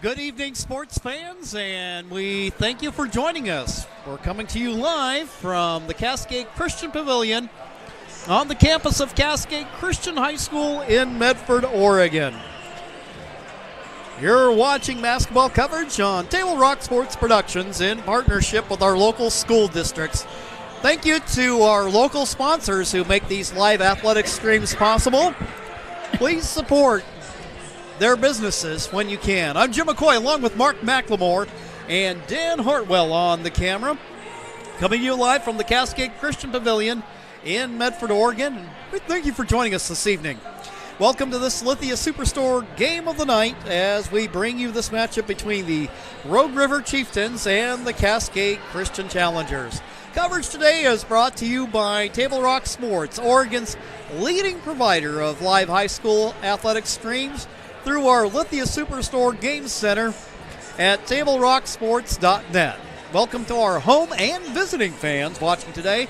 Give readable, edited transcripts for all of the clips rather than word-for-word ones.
Good evening, sports fans, and we thank you for joining us. We're coming to you live from the Cascade Christian Pavilion on the campus of Cascade Christian High School in Medford, Oregon. You're watching basketball coverage on Table Rock Sports Productions in partnership with our local school districts. Thank you to our local sponsors who make these live athletic streams possible. Please support their businesses when you can. I'm Jim McCoy along with Mark McLemore and Dan Hartwell on the camera. Coming to you live from the Cascade Christian Pavilion in Medford, Oregon. We thank you for joining us this evening. Welcome to this Lithia Superstore game of the night as we bring you this matchup between the Rogue River Chieftains and the Cascade Christian Challengers. Coverage today is brought to you by Table Rock Sports, Oregon's leading provider of live high school athletic streams, through our Lithia Superstore Game Center at TableRockSports.net. Welcome to our home and visiting fans watching today.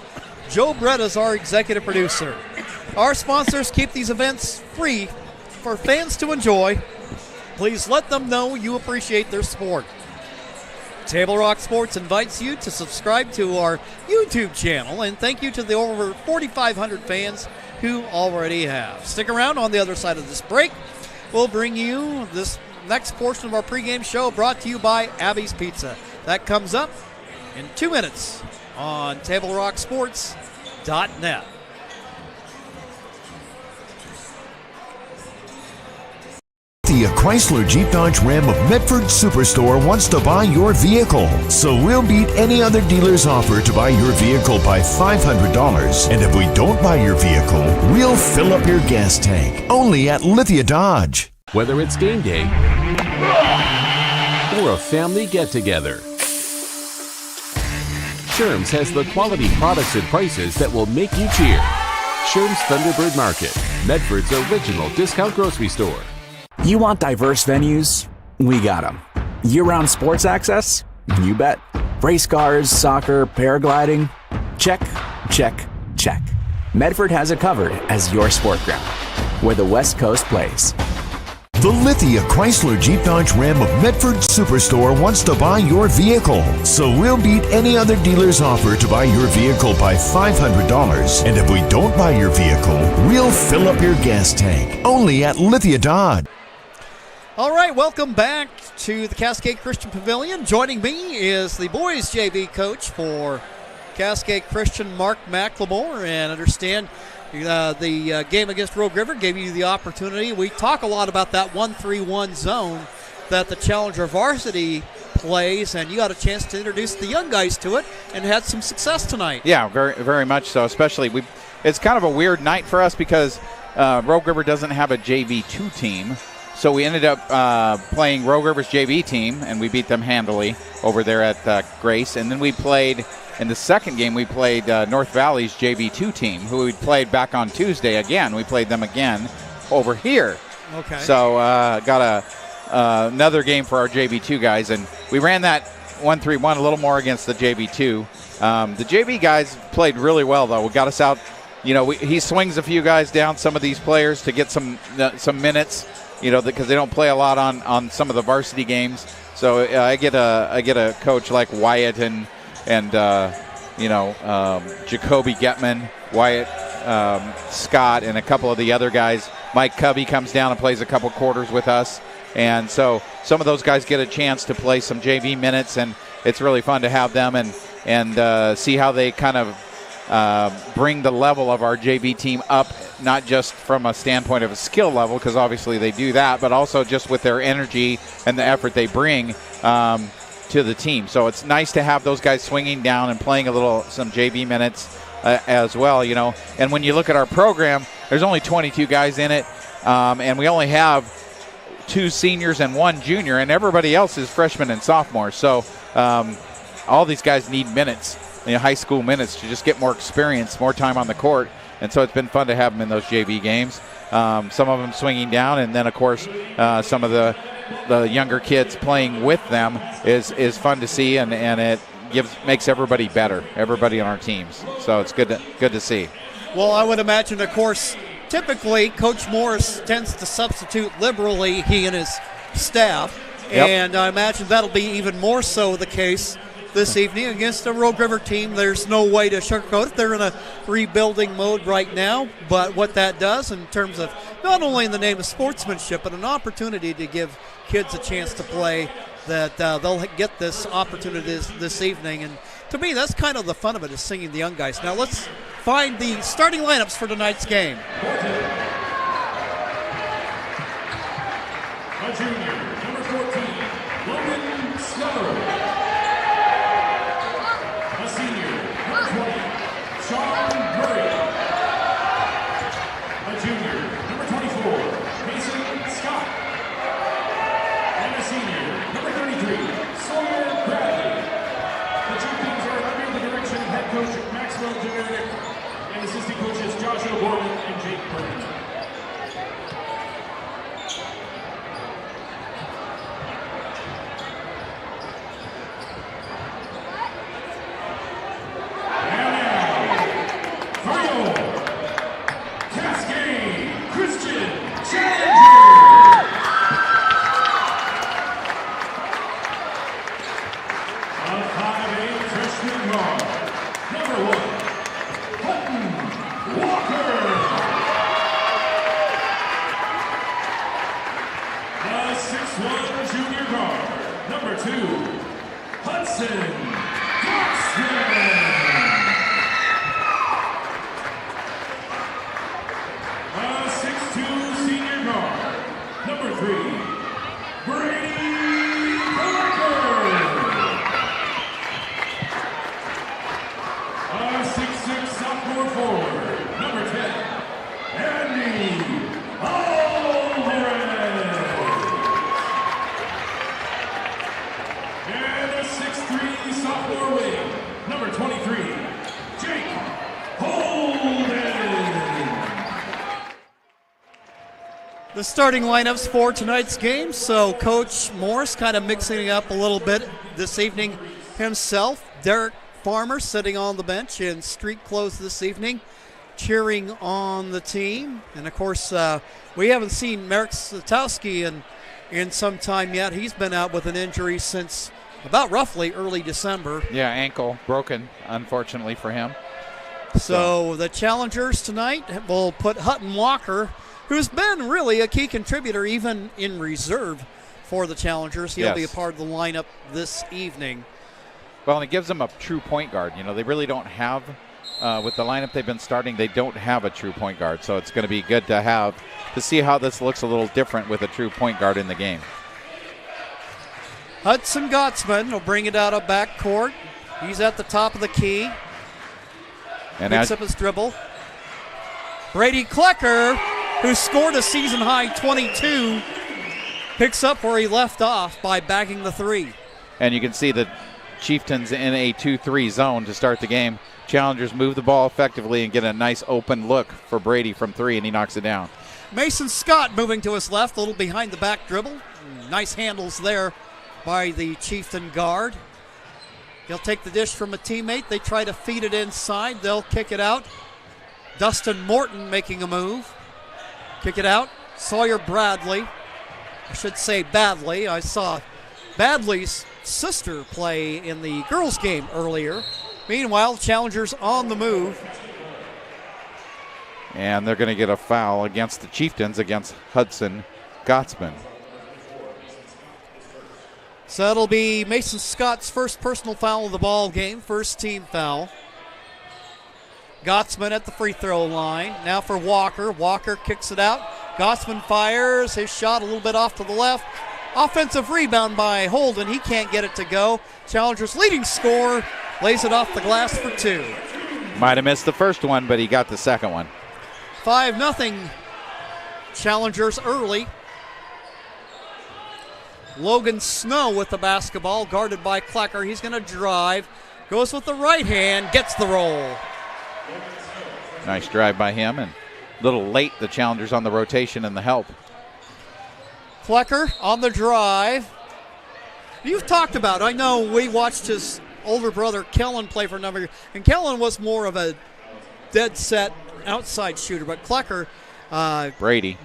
Joe Brett is our executive producer. Our sponsors keep these events free for fans to enjoy. Please let them know you appreciate their support. Table Rock Sports invites you to subscribe to our YouTube channel, and thank you to the over 4,500 fans who already have. Stick around. On the other side of this break, we'll bring you this next portion of our pregame show brought to you by Abby's Pizza. That comes up in 2 minutes on TableRockSports.net. The Chrysler Jeep Dodge Ram of Medford Superstore wants to buy your vehicle. So we'll beat any other dealer's offer to buy your vehicle by $500. And if we don't buy your vehicle, we'll fill up your gas tank. Only at Lithia Dodge. Whether it's game day or a family get-together, Sherm's has the quality products and prices that will make you cheer. Sherm's Thunderbird Market, Medford's original discount grocery store. You want diverse venues? We got them. Year-round sports access? You bet. Race cars, soccer, paragliding? Check, check, check. Medford has it covered as your sport ground, where the West Coast plays. The Lithia Chrysler Jeep Dodge Ram of Medford Superstore wants to buy your vehicle. So we'll beat any other dealer's offer to buy your vehicle by $500. And if we don't buy your vehicle, we'll fill up your gas tank. Only at Lithia Dodge. All right, welcome back to the Cascade Christian Pavilion. Joining me is the boys JV coach for Cascade Christian, Mark McLemore, and understand the game against Rogue River gave you the opportunity. We talk a lot about that 1-3-1 zone that the Challenger varsity plays, and you got a chance to introduce the young guys to it and had some success tonight. Yeah, very, very much so. Especially, it's kind of a weird night for us because Rogue River doesn't have a JV2 team. So we ended up playing Rogue River's JV team, and we beat them handily over there at Grace. And then we played, in the second game, we played North Valley's JV2 team, who we played back on Tuesday again. We played them again over here. Okay. So got another game for our JV2 guys, and we ran that 1-3-1 a little more against the JV2. The JV guys played really well, though. We got us out. You know, he swings a few guys down, some of these players, to get some minutes. You know, because they don't play a lot on some of the varsity games. So I get a coach like Wyatt and Jacoby Getman, Wyatt Scott, and a couple of the other guys. Mike Covey comes down and plays a couple quarters with us. And so some of those guys get a chance to play some JV minutes, and it's really fun to have them and see how they kind of bring the level of our JV team up, not just from a standpoint of a skill level, because obviously they do that, but also just with their energy and the effort they bring to the team. So it's nice to have those guys swinging down and playing some JV minutes as well, you know. And when you look at our program, there's only 22 guys in it, and we only have 2 seniors and 1 junior, and everybody else is freshmen and sophomores. So all these guys need minutes, high school minutes, to just get more experience, more time on the court. And so it's been fun to have them in those JV games. Some of them swinging down, and then, of course, some of the younger kids playing with them is fun to see, and it makes everybody better, everybody on our teams. So it's good to see. Well, I would imagine, of course, typically Coach Morris tends to substitute liberally, he and his staff, And I imagine that'll be even more so the case this evening against a Rogue River team. There's no way to sugarcoat it. They're in a rebuilding mode right now, but what that does in terms of not only in the name of sportsmanship, but an opportunity to give kids a chance to play, that they'll get this opportunity this evening. And to me, that's kind of the fun of it, is singing the young guys. Now let's find the starting lineups for tonight's game. A junior, number 14, Logan Snow. A senior, number 20, Sean Murray. A junior, number 24, Mason Scott. And a senior, number 33, Sawyer Bradley. The two teams are under the direction of head coach Maxwell Generic and assistant coaches Joshua Gordon and Jake Perkins. Cascade Christian Challenger. A 5'8" freshman guard, number 1, Hutton Walker. A 6'1" junior guard, number 2, Hudson Goxman. A 6'2" senior guard, number 3, Brady Parker. A 6'6" sophomore forward, number 10, Andy Alvarez. And a 6'3" sophomore wing, number 23, Jake Holden. The starting lineups for tonight's game. So Coach Morris kind of mixing it up a little bit this evening himself. Derek Farmer sitting on the bench in street clothes this evening, cheering on the team. And of course, we haven't seen Merrick Satowski in some time yet. He's been out with an injury since about roughly early December. Yeah, ankle broken, unfortunately for him. So the challengers tonight will put Hutton Walker, who's been really a key contributor even in reserve for the challengers. He'll be a part of the lineup this evening. Well, and it gives them a true point guard. You know, they really don't have, with the lineup they've been starting, they don't have a true point guard. So it's going to be good to see how this looks a little different with a true point guard in the game. Hudson Gotzman will bring it out of backcourt. He's at the top of the key. And picks up his dribble. Brady Klecker, who scored a season-high 22, picks up where he left off by bagging the three. And you can see the Chieftains in a 2-3 zone to start the game. Challengers move the ball effectively and get a nice open look for Brady from three, and he knocks it down. Mason Scott moving to his left, a little behind the back dribble. Nice handles there by the Chieftain guard. He'll take the dish from a teammate. They try to feed it inside. They'll kick it out. Dustin Morton making a move. Kick it out. Sawyer Bradley. I should say Badley. I saw Badley's sister play in the girls' game earlier. Meanwhile, challengers on the move. And they're going to get a foul against the Chieftains against Hudson Gotzman. So that'll be Mason Scott's first personal foul of the ball game, first team foul. Gotzman at the free throw line. Now for Walker. Walker kicks it out. Gotzman fires his shot a little bit off to the left. Offensive rebound by Holden. He can't get it to go. Challengers leading scorer lays it off the glass for two. Might have missed the first one, but he got the second one. 5-0 Challengers early. Logan Snow with the basketball, guarded by Klecker. He's going to drive. Goes with the right hand, gets the roll. Nice drive by him, and a little late, the Challengers on the rotation and the help. Klecker on the drive. You've talked about, I know we watched his older brother Kellen play for a number of years, and Kellen was more of a dead set outside shooter, but Klecker Brady.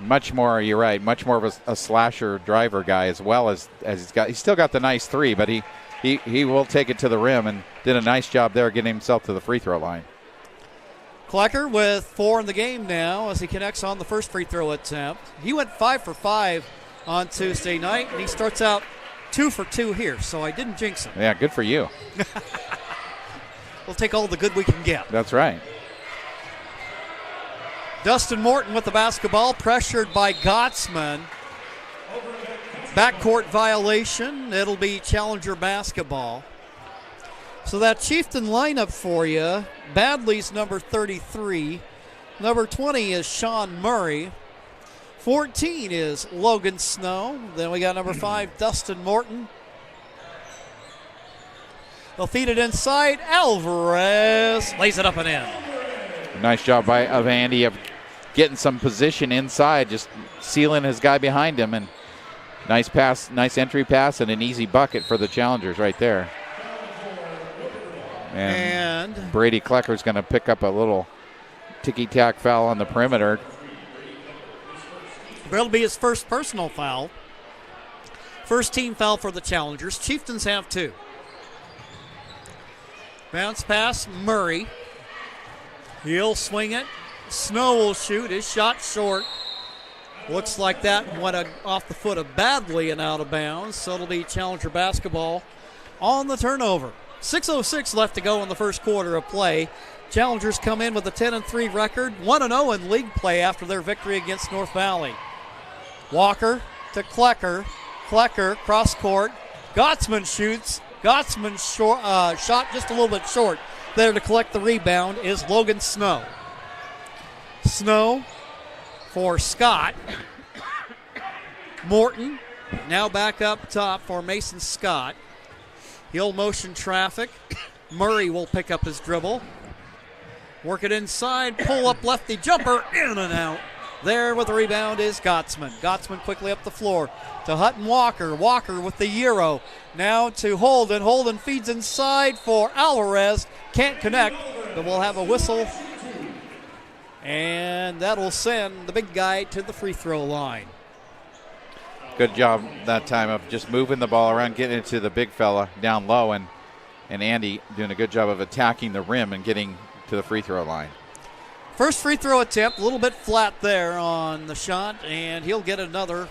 Much more, you're right, much more of a slasher driver guy as well as he's still got the nice three, but he will take it to the rim and did a nice job there getting himself to the free throw line. Klecker with 4 in the game now as he connects on the first free throw attempt. He went 5 for 5 on Tuesday night, and he starts out 2 for 2 here, so I didn't jinx him. Yeah, good for you. We'll take all the good we can get. That's right. Dustin Morton with the basketball, pressured by Gottsman. Backcourt violation. It'll be Challenger basketball. So that Chieftain lineup for you, Badley's number 33. Number 20 is Sean Murray. 14 is Logan Snow. Then we got number 5, Dustin Morton. They'll feed it inside. Alvarez lays it up and in. Nice job of Andy of getting some position inside, just sealing his guy behind him. And nice pass, nice entry pass, and an easy bucket for the Challengers right there. And Brady Klecker's going to pick up a little ticky-tack foul on the perimeter. It'll be his first personal foul. First team foul for the Challengers. Chieftains have 2. Bounce pass, Murray. He'll swing it. Snow will shoot. His shot short. Looks like that went off the foot of Badley and out of bounds. So it'll be Challenger basketball on the turnover. 6:06 left to go in the first quarter of play. Challengers come in with a 10-3 record, 1-0 in league play after their victory against North Valley. Walker to Klecker. Klecker cross court. Gottsman shoots. Gottsman shot just a little bit short. There to collect the rebound is Logan Snow. Snow for Scott. Morton now back up top for Mason Scott. He'll motion traffic. Murray will pick up his dribble. Work it inside. Pull up lefty jumper. In and out. There with the rebound is Gottsman. Gottsman quickly up the floor to Hutton Walker. Walker with the Euro. Now to Holden. Holden feeds inside for Alvarez. Can't connect, but we'll have a whistle. And that'll send the big guy to the free throw line. Good job that time of just moving the ball around, getting it to the big fella down low, and Andy doing a good job of attacking the rim and getting to the free throw line. First free throw attempt, a little bit flat there on the shot, and he'll get another.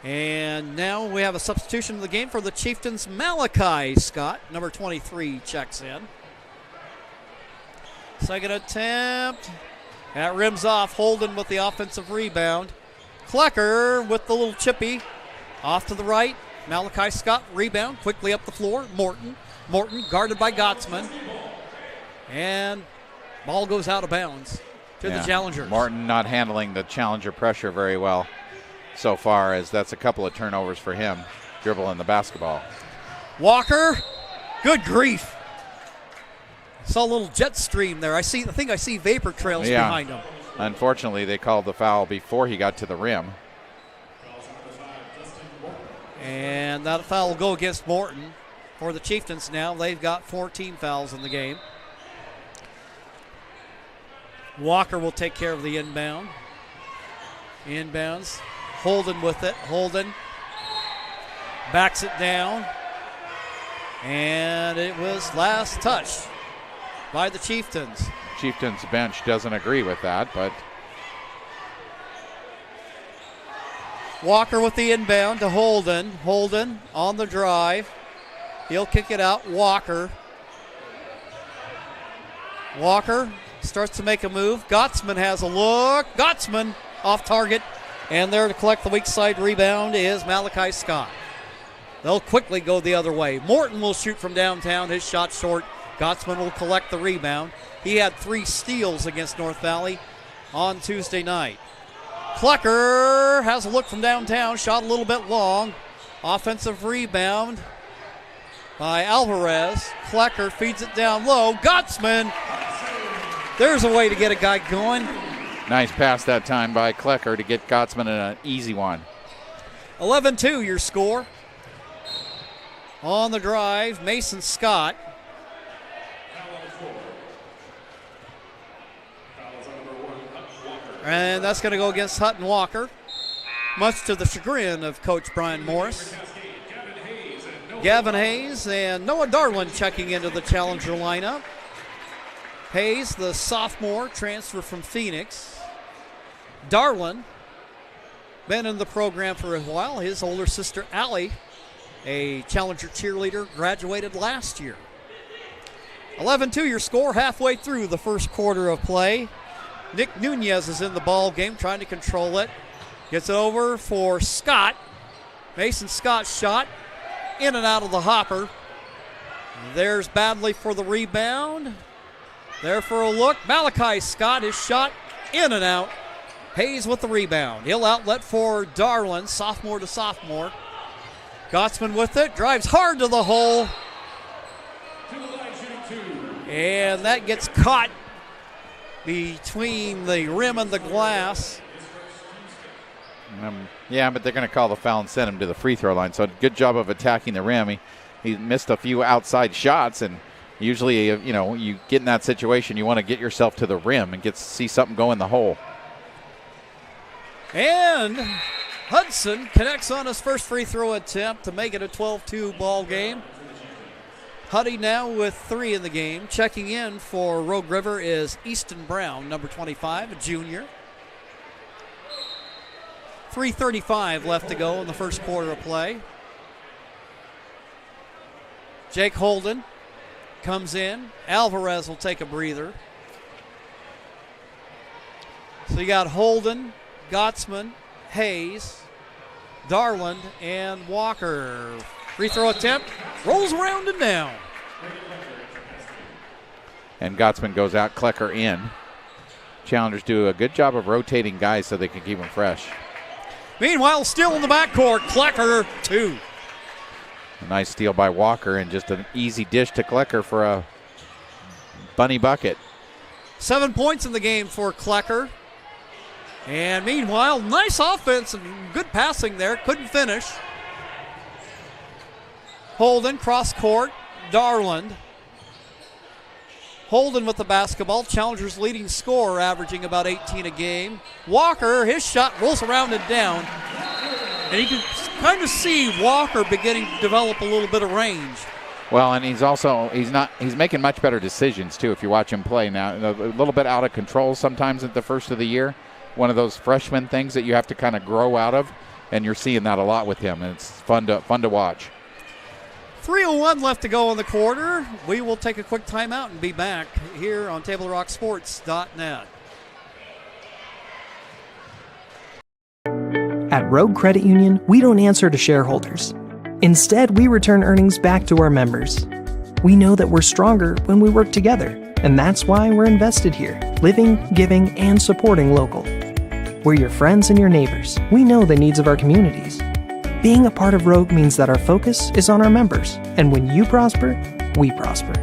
And now we have a substitution in the game for the Chieftains. Malachi Scott, number 23, checks in. Second attempt. That rims off. Holden with the offensive rebound. Klecker with the little chippy. Off to the right. Malachi Scott rebound. Quickly up the floor. Morton guarded by Gottsman. And ball goes out of bounds to the Challengers. Morton not handling the Challenger pressure very well so far, as that's a couple of turnovers for him, dribbling the basketball. Walker. Good grief. Saw a little jet stream there. I think I see vapor trails behind him. Unfortunately, they called the foul before he got to the rim. And that foul will go against Morton for the Chieftains now. They've got 14 fouls in the game. Walker will take care of the inbound. Inbounds. Holden with it. Holden backs it down. And it was last touched by the Chieftains. Chieftains bench doesn't agree with that, but Walker with the inbound to Holden. Holden on the drive. He'll kick it out. Walker starts to make a move. Gottsman has a look. Gottsman off target. And there to collect the weak side rebound is Malachi Scott. They'll quickly go the other way. Morton will shoot from downtown. His shot short. Gottsman will collect the rebound. He had 3 steals against North Valley on Tuesday night. Klecker has a look from downtown. Shot a little bit long. Offensive rebound by Alvarez. Klecker feeds it down low. Gottsman. There's a way to get a guy going. Nice pass that time by Klecker to get Gottsman in an easy one. 11-2 your score. On the drive, Mason Scott. And that's going to go against Hutton Walker, much to the chagrin of Coach Brian Morris. Gavin Hayes and Noah Darlin checking into the challenger lineup. Hayes, the sophomore, transfer from Phoenix. Darlin, been in the program for a while. His older sister, Allie, a challenger cheerleader, graduated last year. 11-2 your score halfway through the first quarter of play. Nick Nunez is in the ball game trying to control it. Gets it over for Scott. Mason Scott's shot in and out of the hopper. There's Badley for the rebound. There for a look. Malachi Scott, his shot in and out. Hayes with the rebound. He'll outlet for Darlin, sophomore to sophomore. Gottsman with it, drives hard to the hole. And that gets caught between the rim and the glass. Yeah, but they're going to call the foul and send him to the free throw line. So good job of attacking the rim. He missed a few outside shots, and usually, you get in that situation, you want to get yourself to the rim and see something go in the hole. And Hudson connects on his first free throw attempt to make it a 12-2 ball game. Huddy now with 3 in the game. Checking in for Rogue River is Easton Brown, number 25, a junior. 3:35 left to go in the first quarter of play. Jake Holden comes in. Alvarez will take a breather. So you got Holden, Gottsman, Hayes, Darland, and Walker. Free throw attempt, rolls around and down. And Gottsman goes out, Klecker in. Challengers do a good job of rotating guys so they can keep them fresh. Meanwhile, still in the backcourt, Klecker 2. A nice steal by Walker and just an easy dish to Klecker for a bunny bucket. 7 points in the game for Klecker. And meanwhile, nice offense and good passing there. Couldn't finish. Holden, cross court. Darland. Holden with the basketball. Challengers leading scorer, averaging about 18 a game. Walker, his shot rolls around and down. And you can kind of see Walker beginning to develop a little bit of range. Well, and he's making much better decisions too if you watch him play now. A little bit out of control sometimes at the first of the year. One of those freshman things that you have to kind of grow out of, and you're seeing that a lot with him, and it's fun to watch. 3:01 left to go in the quarter. We will take a quick timeout and be back here on TableRockSports.net. At Rogue Credit Union, we don't answer to shareholders. Instead, we return earnings back to our members. We know that we're stronger when we work together, and that's why we're invested here, living, giving, and supporting local. We're your friends and your neighbors. We know the needs of our communities. Being a part of Rogue means that our focus is on our members, and when you prosper, we prosper.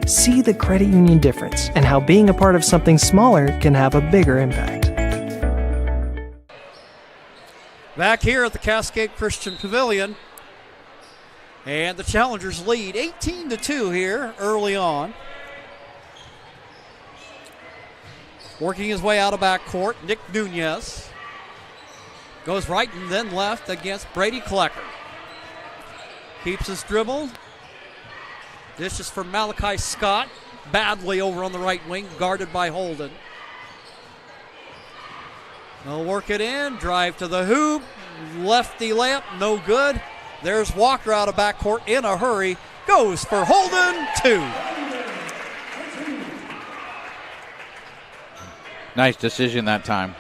See the credit union difference and how being a part of something smaller can have a bigger impact. Back here at the Cascade Christian Pavilion, and the Challengers lead 18-2 here early on. Working his way out of backcourt, Nick Nunez goes right and then left against Brady Klecker. Keeps his dribble. Dishes for Malachi Scott. Badly over on the right wing, guarded by Holden. They'll work it in, drive to the hoop. Lefty layup, no good. There's Walker out of backcourt in a hurry. Goes for Holden, 2. Nice decision that time.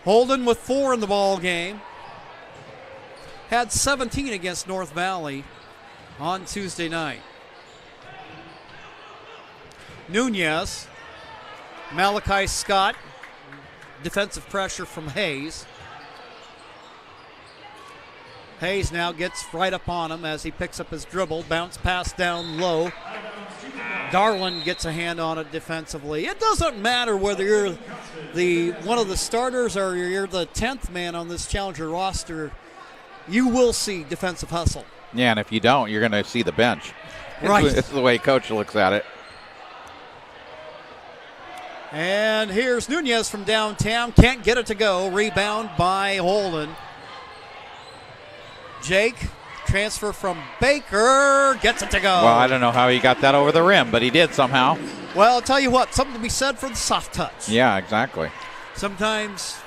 Holden with 4 in the ball game. Had 17 against North Valley on Tuesday night. Nunez, Malachi Scott, defensive pressure from Hayes. Hayes now gets right up on him as he picks up his dribble. Bounce pass down low. Darland gets a hand on it defensively. It doesn't matter whether you're one of the starters or you're the 10th man on this Challenger roster. You will see defensive hustle. Yeah, and if you don't, you're going to see the bench. Right. This is the way Coach looks at it. And here's Nunez from downtown. Can't get it to go. Rebound by Holden. Jake, transfer from Baker. Gets it to go. Well, I don't know how he got that over the rim, but he did somehow. Well, I'll tell you what, something to be said for the soft touch. Yeah, exactly. Sometimes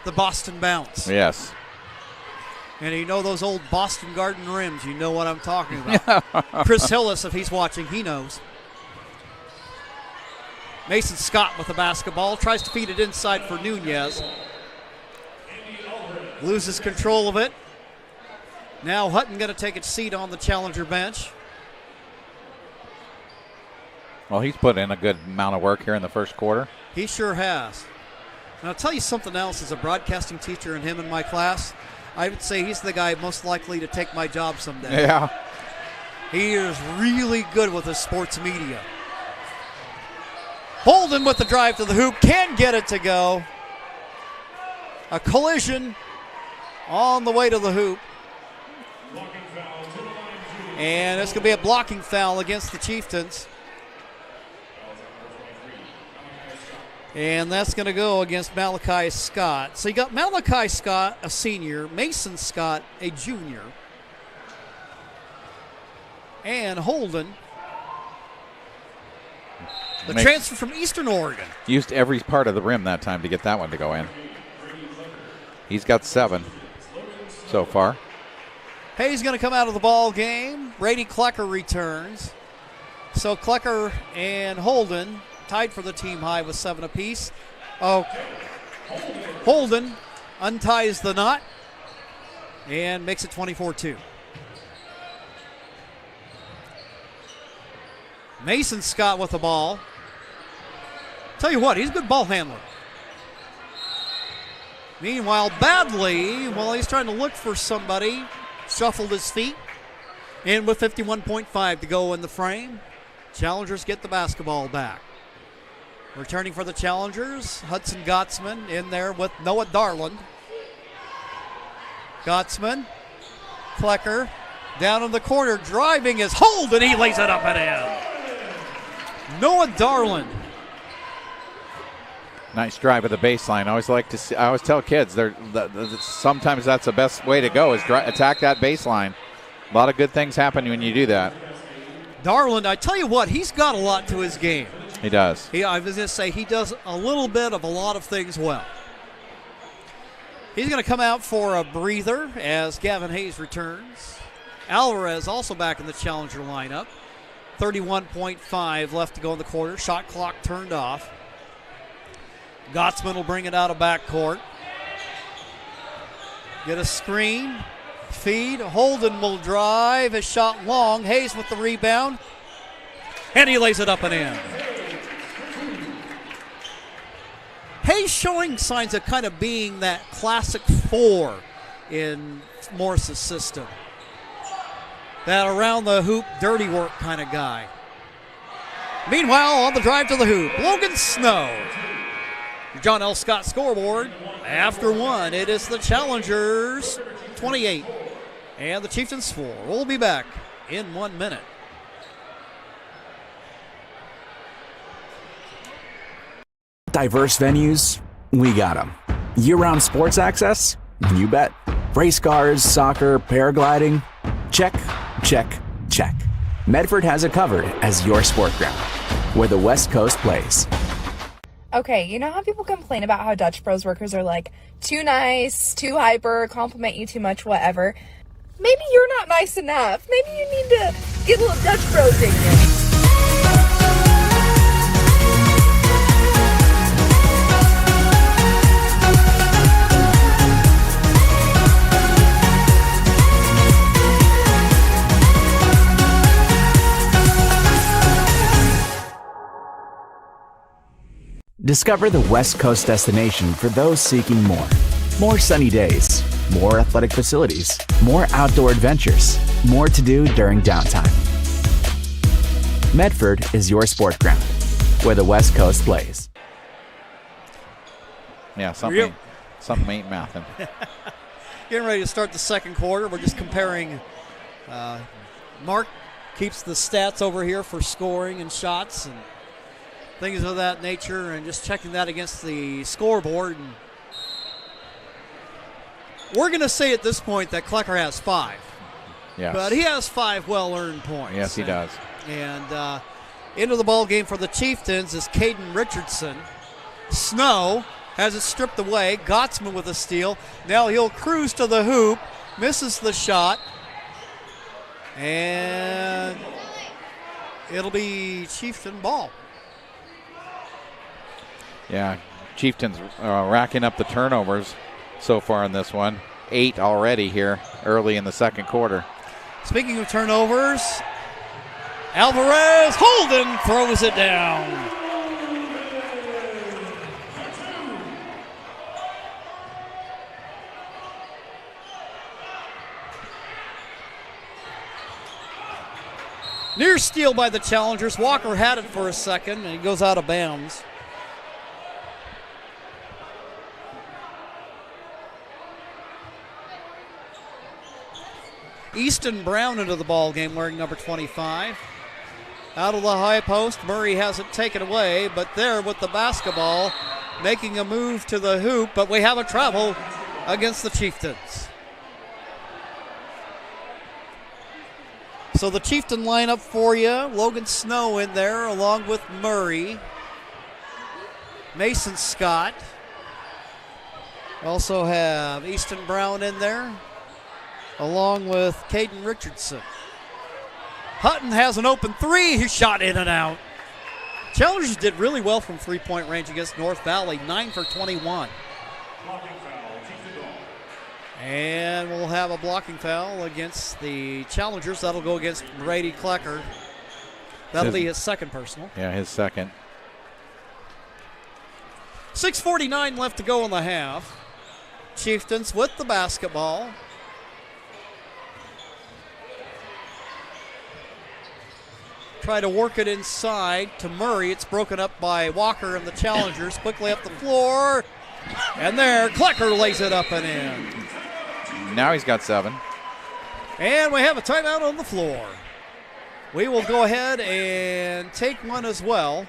the Boston bounce. Yes. And you know those old Boston Garden rims. You know what I'm talking about. Chris Hillis, if he's watching, he knows. Mason Scott with the basketball. Tries to feed it inside for Nunez. Loses control of it. Now Hutton going to take its seat on the challenger bench. Well, he's put in a good amount of work here in the first quarter. He sure has. And I'll tell you something else. As a broadcasting teacher and him in my class, I would say he's the guy most likely to take my job someday. Yeah. He is really good with his sports media. Holden with the drive to the hoop. Can get it to go. A collision on the way to the hoop. And it's going to be a blocking foul against the Chieftains. And that's going to go against Malachi Scott. So you got Malachi Scott, a senior, Mason Scott, a junior, and Holden, the transfer from Eastern Oregon. Used every part of the rim that time to get that one to go in. He's got 7 so far. Hayes going to come out of the ball game. Brady Klecker returns. So Klecker and Holden tied for the team high with 7 apiece. Holden unties the knot and makes it 24-2. Mason Scott with the ball. Tell you what, he's a good ball handler. Meanwhile, Badley, while he's trying to look for somebody, shuffled his feet. And with 51.5 to go in the frame, Challengers get the basketball back. Returning for the Challengers, Hudson Gottsman in there with Noah Darland. Gottsman, Klecker, down in the corner, driving is Holden. He lays it up and in. Noah Darland. Nice drive at the baseline. I always tell kids, sometimes that's the best way to go is attack that baseline. A lot of good things happen when you do that. Darland, I tell you what, he's got a lot to his game. He does. I was going to say he does a little bit of a lot of things well. He's going to come out for a breather as Gavin Hayes returns. Alvarez also back in the Challenger lineup. 31.5 left to go in the quarter. Shot clock turned off. Gottsman will bring it out of backcourt. Get a screen. Feed. Holden will drive. His shot long. Hayes with the rebound. And he lays it up and in. Hayes showing signs of kind of being that classic 4 in Morse's system. That around the hoop, dirty work kind of guy. Meanwhile, on the drive to the hoop, Logan Snow. John L. Scott scoreboard. After 1, it is the Challengers 28 and the Chieftains 4. We'll be back in 1 minute. Diverse venues, we got them. Year-round sports access? You bet. Race cars, soccer, paragliding? Check, check, check. Medford has it covered as your sport ground, where the West Coast plays. Okay, you know how people complain about how Dutch Bros workers are like too nice, too hyper, compliment you too much, whatever? Maybe you're not nice enough. Maybe you need to get a little Dutch Bros in you. Discover the West Coast destination for those seeking more. More sunny days, more athletic facilities, more outdoor adventures, more to do during downtime. Medford is your sport ground, where the West Coast plays. Yeah, something ain't mouthing. Getting ready to start the second quarter. We're just comparing. Mark keeps the stats over here for scoring and shots, and things of that nature, and just checking that against the scoreboard. And we're going to say at this point that Klecker has 5. Yes. But he has 5 well-earned points. Yes, he does. And into the ball game for the Chieftains is Caden Richardson. Snow has it stripped away. Gottsman with a steal. Now he'll cruise to the hoop. Misses the shot. And it'll be Chieftain ball. Yeah, Chieftains racking up the turnovers so far in this one. 8 already here early in the second quarter. Speaking of turnovers, Alvarez, Holden throws it down. Near steal by the Challengers. Walker had it for a second, and he goes out of bounds. Easton Brown into the ball game wearing number 25. Out of the high post, Murray has it taken away, but there with the basketball, making a move to the hoop, but we have a travel against the Chieftains. So the Chieftain lineup for you, Logan Snow in there along with Murray. Mason Scott. Also have Easton Brown in there along with Caden Richardson. Hutton has an open 3. He shot in and out. Challengers did really well from three-point range against North Valley, 9 for 21. And we'll have a blocking foul against the Challengers. That'll go against Brady Klecker. That'll be his second personal. Yeah, his second. 6:49 left to go in the half. Chieftains with the basketball. Try to work it inside to Murray. It's broken up by Walker and the Challengers. Quickly up the floor. And there, Klecker lays it up and in. Now he's got 7. And we have a timeout on the floor. We will go ahead and take one as well.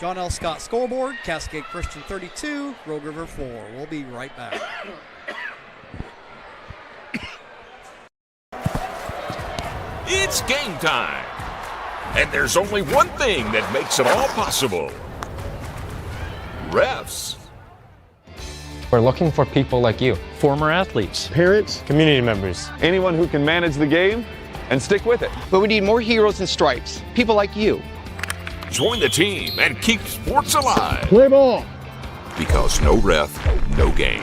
John L. Scott scoreboard, Cascade Christian 32, Rogue River 4. We'll be right back. It's game time. And there's only one thing that makes it all possible. Refs. We're looking for people like you. Former athletes. Parents. Community members. Anyone who can manage the game and stick with it. But we need more heroes in stripes. People like you. Join the team and keep sports alive. Play ball. Because no ref, no game.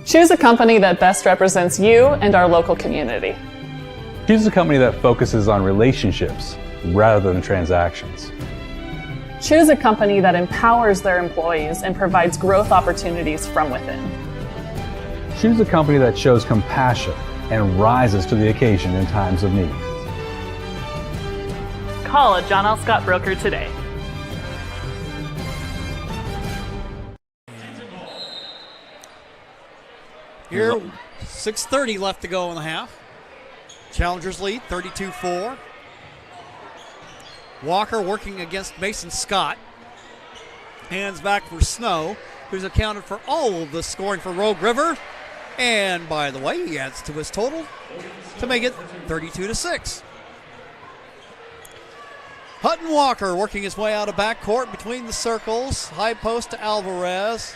Choose a company that best represents you and our local community. Choose a company that focuses on relationships rather than transactions. Choose a company that empowers their employees and provides growth opportunities from within. Choose a company that shows compassion and rises to the occasion in times of need. Call a John L. Scott broker today. Here, 6:30 left to go in the half. Challengers lead 32-4. Walker working against Mason Scott. Hands back for Snow, who's accounted for all of the scoring for Rogue River. And by the way, he adds to his total to make it 32-6. Hutton Walker working his way out of backcourt between the circles. High post to Alvarez.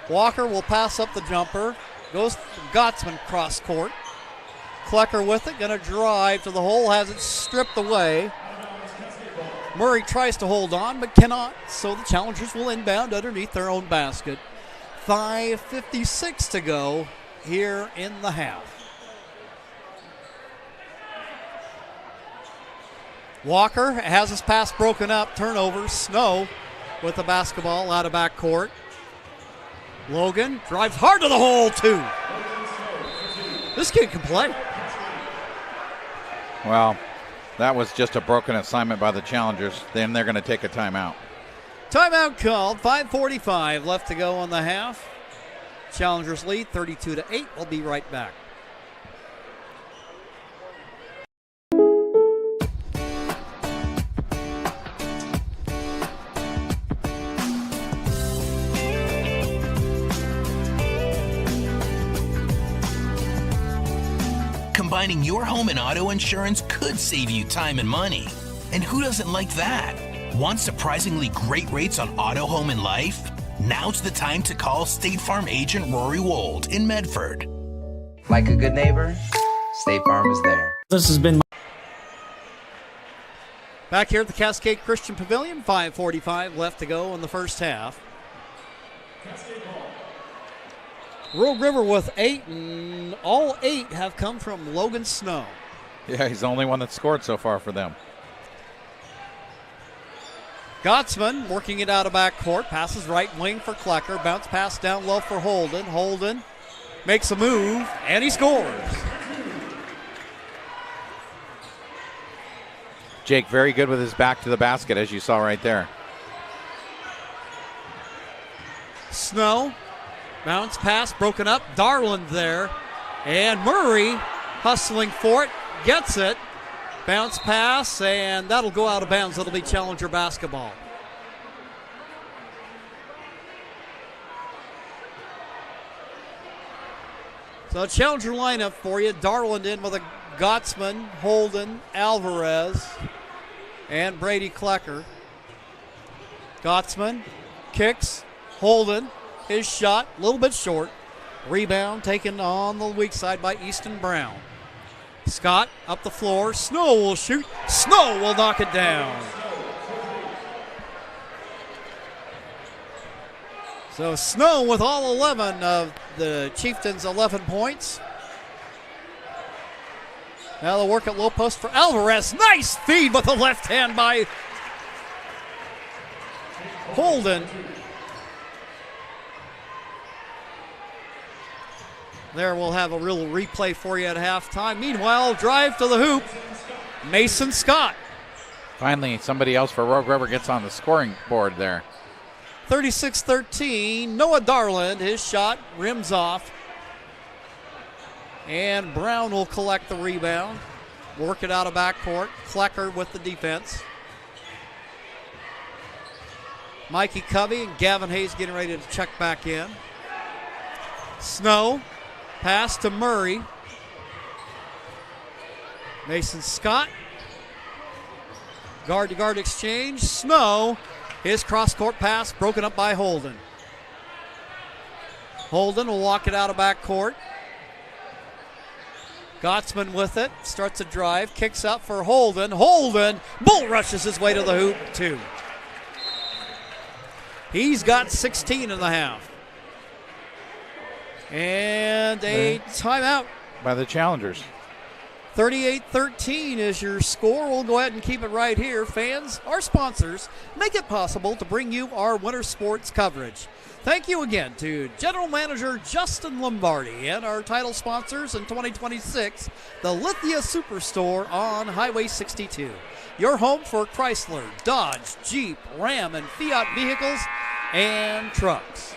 Walker will pass up the jumper. Goes Gottsman cross court. Klecker with it, gonna drive to the hole, has it stripped away. Murray tries to hold on, but cannot, so the Challengers will inbound underneath their own basket. 5:56 to go here in the half. Walker has his pass broken up, turnover. Snow with the basketball out of backcourt. Logan drives hard to the hole, too. This kid can play. Well, that was just a broken assignment by the Challengers. Then they're going to take a timeout. Timeout called. 5:45 left to go on the half. Challengers lead 32-8. We'll be right back. Combining your home and auto insurance could save you time and money. And who doesn't like that? Want surprisingly great rates on auto, home, and life? Now's the time to call State Farm agent Rory Wold in Medford. Like a good neighbor, State Farm is there. This has been back here at the Cascade Christian Pavilion. 5:45 left to go in the first half. Rogue River with 8, and all 8 have come from Logan Snow. Yeah, he's the only one that scored so far for them. Gottsman working it out of backcourt. Passes right wing for Klecker. Bounce pass down low for Holden. Holden makes a move, and he scores. Jake very good with his back to the basket, as you saw right there. Snow, bounce pass broken up. Darland there. And Murray hustling for it. Gets it. Bounce pass, and that'll go out of bounds. It'll be Challenger basketball. So Challenger lineup for you. Darland in with a Gottsman, Holden, Alvarez, and Brady Klecker. Gottsman kicks. Holden, his shot, a little bit short. Rebound taken on the weak side by Easton Brown. Scott up the floor. Snow will shoot. Snow will knock it down. So Snow with all 11 of the Chieftains' 11 points. Now they'll work at low post for Alvarez. Nice feed with the left hand by Holden. There we'll have a real replay for you at halftime. Meanwhile, drive to the hoop. Mason Scott. Finally, somebody else for Rogue River gets on the scoring board there. 36-13. Noah Darland, his shot rims off. And Brown will collect the rebound. Work it out of backcourt. Klecker with the defense. Mikey Covey and Gavin Hayes getting ready to check back in. Snow. Pass to Murray. Mason Scott. Guard-to-guard exchange. Snow. His cross-court pass broken up by Holden. Holden will walk it out of backcourt. Gottsman with it. Starts a drive. Kicks up for Holden. Holden bull rushes his way to the hoop, too. He's got 16 and a half. And a timeout by the Challengers. 38-13 is your score. We'll go ahead and keep it right here. Fans, our sponsors, make it possible to bring you our winter sports coverage. Thank you again to General Manager Justin Lombardi and our title sponsors in 2026, the Lithia Superstore on Highway 62. Your home for Chrysler, Dodge, Jeep, Ram, and Fiat vehicles and trucks.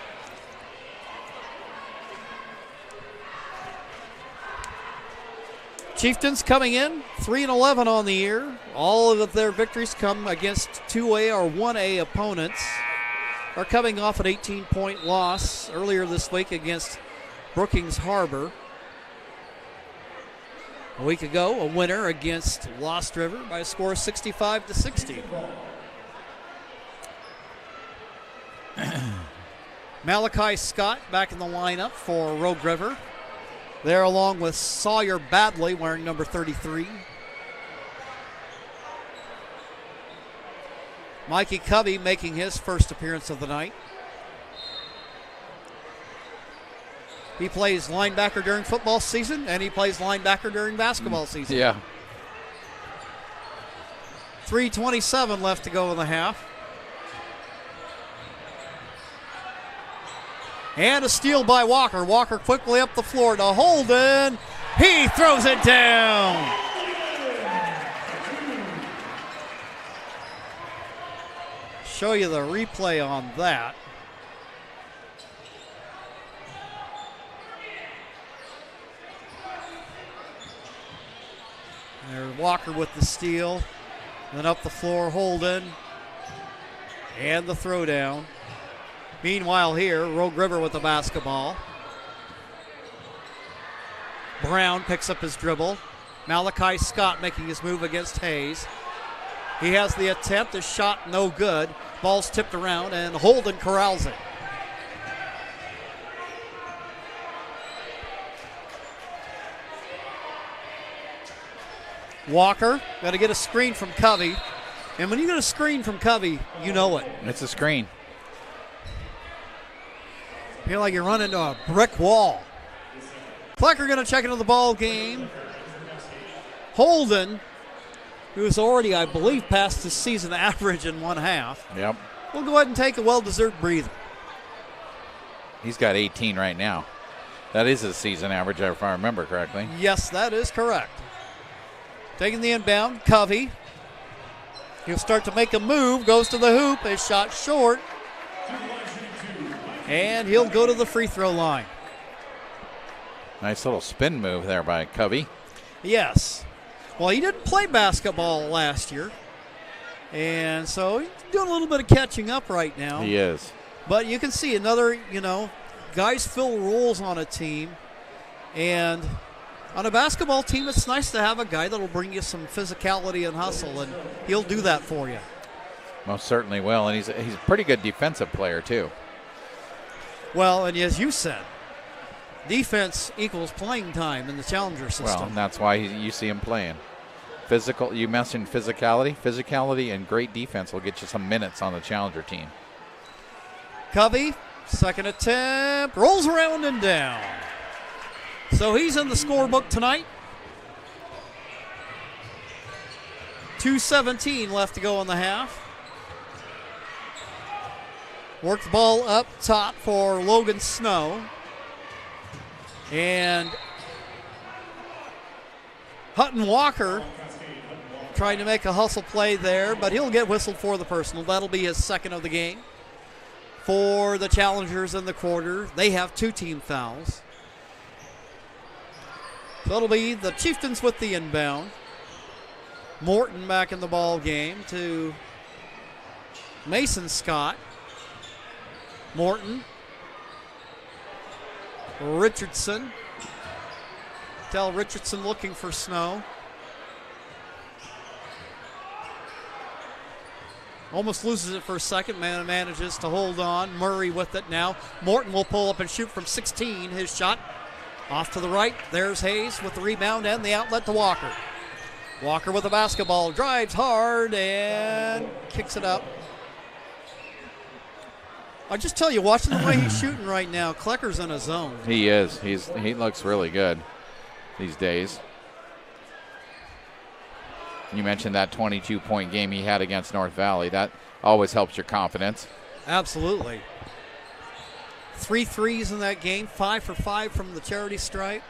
Chieftains coming in 3-11 on the year. All of their victories come against 2A or 1A opponents. Are coming off an 18-point loss earlier this week against Brookings Harbor. A week ago, a winner against Lost River by a score of 65-60. Malachi Scott back in the lineup for Rogue River. There along with Sawyer Badley wearing number 33. Mikey Covey making his first appearance of the night. He plays linebacker during football season, and he plays linebacker during basketball season. Yeah. 3:27 left to go in the half. And a steal by Walker. Walker quickly up the floor to Holden. He throws it down. Show you the replay on that. There's Walker with the steal. Then up the floor, Holden. And the throwdown. Meanwhile here, Rogue River with the basketball. Brown picks up his dribble. Malachi Scott making his move against Hayes. He has the attempt. His shot no good. Ball's tipped around, and Holden corrals it. Walker got to get a screen from Covey. And when you get a screen from Covey, you know it. It's a screen. Feel like you run into a brick wall. Klecker going to check into the ball game. Holden, who's already, I believe, passed his season average in one half. Yep. We'll go ahead and take a well-deserved breather. He's got 18 right now. That is his season average, if I remember correctly. Yes, that is correct. Taking the inbound, Covey. He'll start to make a move, goes to the hoop, his shot short. And he'll go to the free throw line. Nice little spin move there by Covey. Yes. Well, he didn't play basketball last year. And so he's doing a little bit of catching up right now. He is. But you can see another, guys fill roles on a team. And on a basketball team, it's nice to have a guy that'll bring you some physicality and hustle, and he'll do that for you. Most certainly will, and he's a pretty good defensive player, too. Well, and as you said, defense equals playing time in the Challenger system. Well, and that's why you see him playing. Physical. You mentioned physicality. Physicality and great defense will get you some minutes on the Challenger team. Covey, second attempt, rolls around and down. So he's in the scorebook tonight. 2:17 left to go in the half. Work the ball up top for Logan Snow. And Hutton Walker trying to make a hustle play there, but he'll get whistled for the personal. That'll be his second of the game. For the Challengers in the quarter, they have 2 team fouls. So it'll be the Chieftains with the inbound. Morton back in the ball game to Mason Scott. Morton. Richardson. Tell Richardson looking for Snow. Almost loses it for a second. Man manages to hold on. Murray with it now. Morton will pull up and shoot from 16. His shot off to the right. There's Hayes with the rebound and the outlet to Walker. Walker with the basketball. Drives hard and kicks it up. I just tell you, watching the way he's shooting right now, Klecker's in a zone. He is. He looks really good these days. You mentioned that 22-point game he had against North Valley. That always helps your confidence. Absolutely. 3 threes in that game, 5 for 5 from the charity stripe.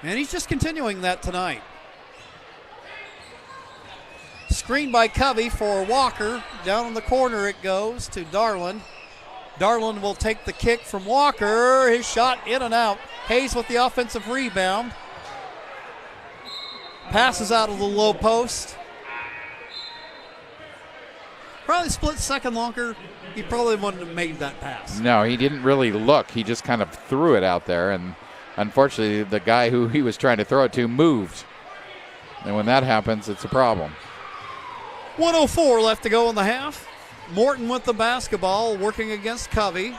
And he's just continuing that tonight. Screen by Covey for Walker. Down in the corner it goes to Darland. Darland will take the kick from Walker. His shot in and out. Hayes with the offensive rebound. Passes out of the low post. Probably split second longer. He probably wouldn't have made that pass. No, he didn't really look. He just kind of threw it out there, and unfortunately the guy who he was trying to throw it to moved. And when that happens, it's a problem. 1:04 left to go in the half. Morton with the basketball, working against Covey.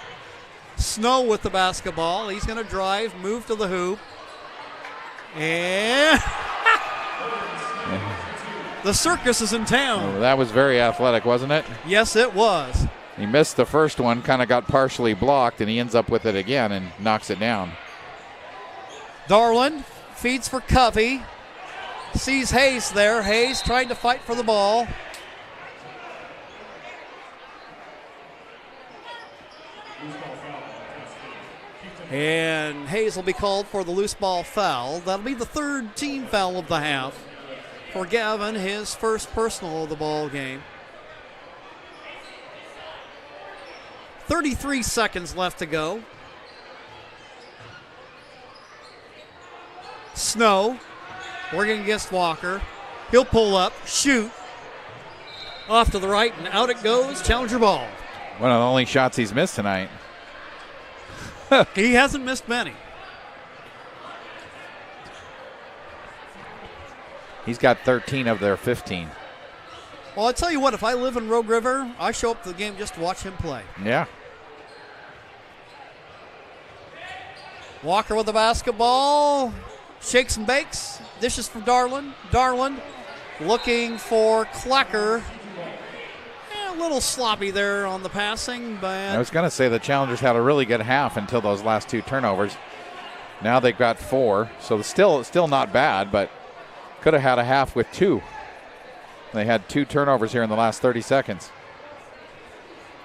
Snow with the basketball. He's going to drive, move to the hoop. And the circus is in town. Oh, that was very athletic, wasn't it? Yes, it was. He missed the first one, kind of got partially blocked, and he ends up with it again and knocks it down. Darland feeds for Covey. Sees Hayes there. Hayes trying to fight for the ball. And Hayes will be called for the loose ball foul. That'll be the 3rd team foul of the half for Gavin, his first personal of the ball game. 33 seconds left to go. Snow working against Walker. He'll pull up, shoot. Off to the right, and out it goes. Challenger ball. One of the only shots he's missed tonight. He hasn't missed many. He's got 13 of their 15. Well, I tell you what, if I live in Rogue River, I show up to the game just to watch him play. Yeah. Walker with the basketball. Shakes and bakes. Dishes for Darland. Darland looking for Klecker. A little sloppy there on the passing, but I was going to say the Challengers had a really good half until those last 2 turnovers. Now they've got 4, so still not bad, but could have had a half with 2. They had 2 turnovers here in the last 30 seconds.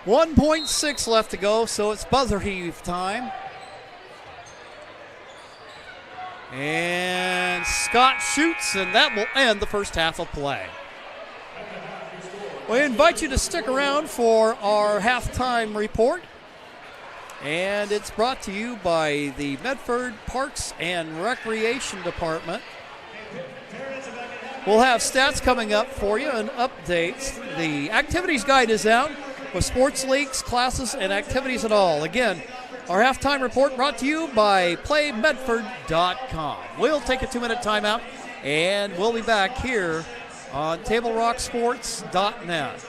1.6 left to go, so it's buzzer heave time. And Scott shoots, and that will end the first half of play. We invite you to stick around for our halftime report. And it's brought to you by the Medford Parks and Recreation Department. We'll have stats coming up for you and updates. The activities guide is out with sports leagues, classes, and activities and all. Again, our halftime report brought to you by PlayMedford.com. We'll take a 2-minute timeout, and we'll be back here on TableRockSports.net.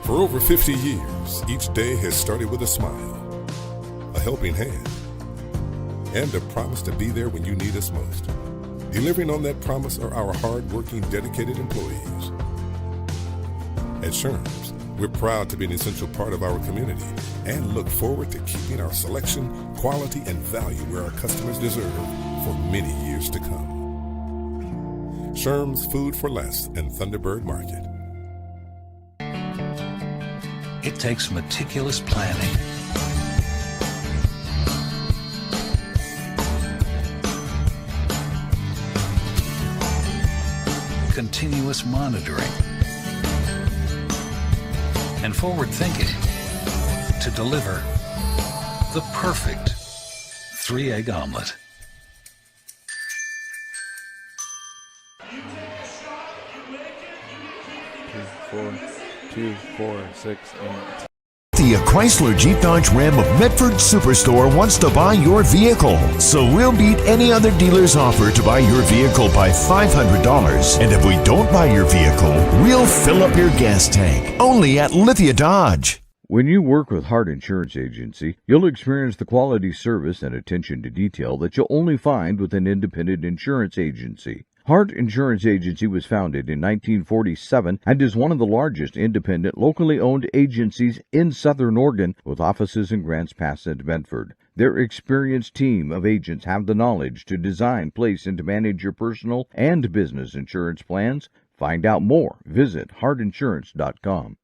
For over 50 years, each day has started with a smile, a helping hand, and a promise to be there when you need us most. Delivering on that promise are our hard-working, dedicated employees. At Sherms, we're proud to be an essential part of our community and look forward to keeping our selection, quality, and value where our customers deserve for many years to come. Sherms Food for Less and Thunderbird Market. It takes meticulous planning, continuous monitoring, and forward thinking to deliver the perfect 3-egg omelet. Two, four, 6, 8. The Chrysler Jeep Dodge Ram of Medford Superstore wants to buy your vehicle. So we'll beat any other dealer's offer to buy your vehicle by $500. And if we don't buy your vehicle, we'll fill up your gas tank. Only at Lithia Dodge. When you work with Hart Insurance Agency, you'll experience the quality service and attention to detail that you'll only find with an independent insurance agency. Hart Insurance Agency was founded in 1947 and is one of the largest independent, locally owned agencies in Southern Oregon, with offices in Grants Pass and Medford. Their experienced team of agents have the knowledge to design, place, and to manage your personal and business insurance plans. Find out more. Visit hartinsurance.com.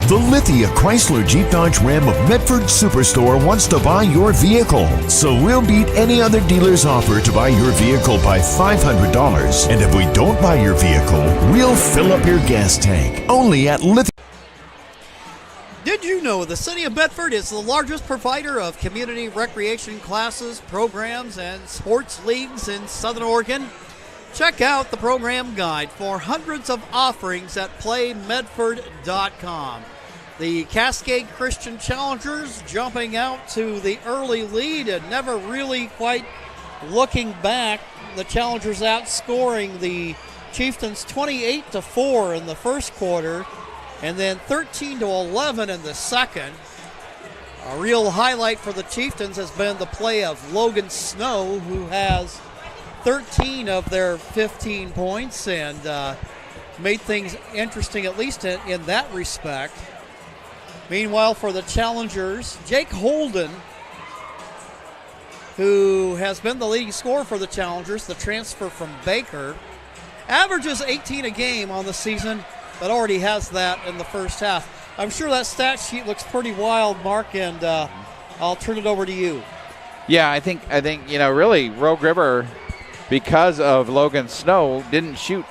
The Lithia Chrysler Jeep Dodge Ram of Medford Superstore wants to buy your vehicle. So we'll beat any other dealer's offer to buy your vehicle by $500. And if we don't buy your vehicle, we'll fill up your gas tank. Only at Lithia. Did you know the City of Medford is the largest provider of community recreation classes, programs, and sports leagues in Southern Oregon? Check out the program guide for hundreds of offerings at PlayMedford.com. The Cascade Christian Challengers jumping out to the early lead and never really quite looking back. The Challengers outscoring the Chieftains 28-4 in the first quarter and then 13-11 in the second. A real highlight for the Chieftains has been the play of Logan Snow, who has 13 of their 15 points and made things interesting, at least in that respect. Meanwhile, for the Challengers, Jake Holden, who has been the leading scorer for the Challengers, the transfer from Baker, averages 18 a game on the season, but already has that in the first half. I'm sure that stat sheet looks pretty wild, Mark, and I'll turn it over to you. Yeah, I think really Rogue River, because of Logan Snow, didn't shoot,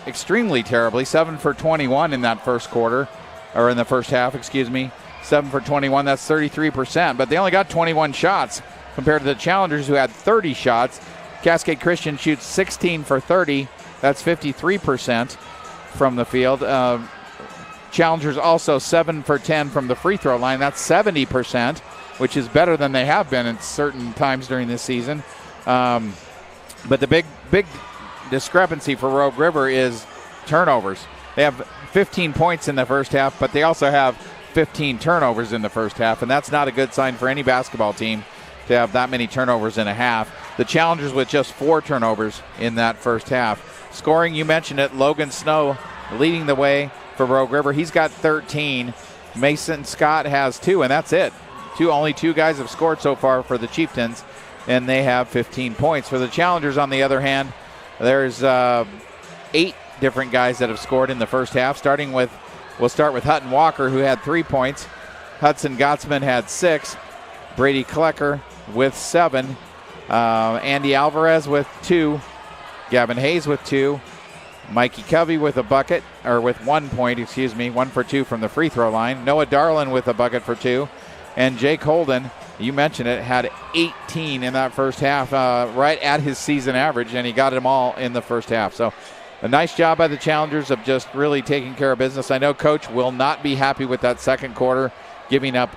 extremely terribly. 7 for 21 in that first quarter, or in the first half, 7 for 21, that's 33%. But they only got 21 shots compared to the Challengers, who had 30 shots. Cascade Christian shoots 16 for 30. That's 53% from the field. Challengers also 7 for 10 from the free throw line. That's 70%. which is better than they have been at certain times during this season. But the big discrepancy for Rogue River is turnovers. They have 15 points in the first half, but they also have 15 turnovers in the first half, and that's not a good sign for any basketball team to have that many turnovers in a half. The Challengers with just 4 turnovers in that first half. Scoring, you mentioned it, Logan Snow leading the way for Rogue River. He's got 13. Mason Scott has 2, and that's it. Only 2 guys have scored so far for the Chieftains, and they have 15 points. For the Challengers, on the other hand, there's 8 different guys that have scored in the first half. We'll start with Hutton Walker, who had 3 points. Hudson Gottsman had 6. Brady Klecker with 7. Andy Alvarez with 2. Gavin Hayes with 2. Mikey Covey with with 1 point, 1 for 2 from the free throw line. Noah Darlin with a bucket for 2. And Jake Holden, you mentioned it, had 18 in that first half, right at his season average, and he got them all in the first half. So a nice job by the Challengers of just really taking care of business. I know Coach will not be happy with that second quarter, giving up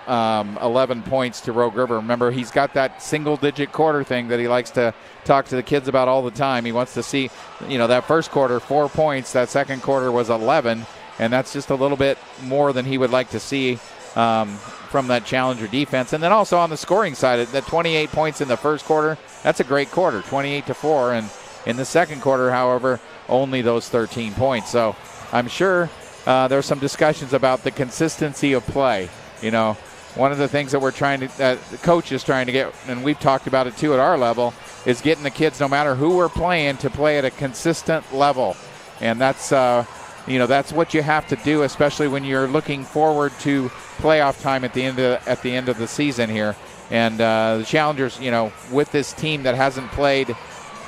11 points to Rogue River. Remember, he's got that single-digit quarter thing that he likes to talk to the kids about all the time. He wants to see, that first quarter, 4 points. That second quarter was 11, and that's just a little bit more than he would like to see from that Challenger defense. And then also on the scoring side, that 28 points in the first quarter, that's a great quarter, 28-4. And in the second quarter, however, only those 13 points. So I'm sure there's some discussions about the consistency of play. One of the things that the coach is trying to get, and we've talked about it too at our level, is getting the kids, no matter who we're playing, to play at a consistent level. And that's what you have to do, especially when you're looking forward to playoff time at the end of the season here. And the Challengers, with this team that hasn't played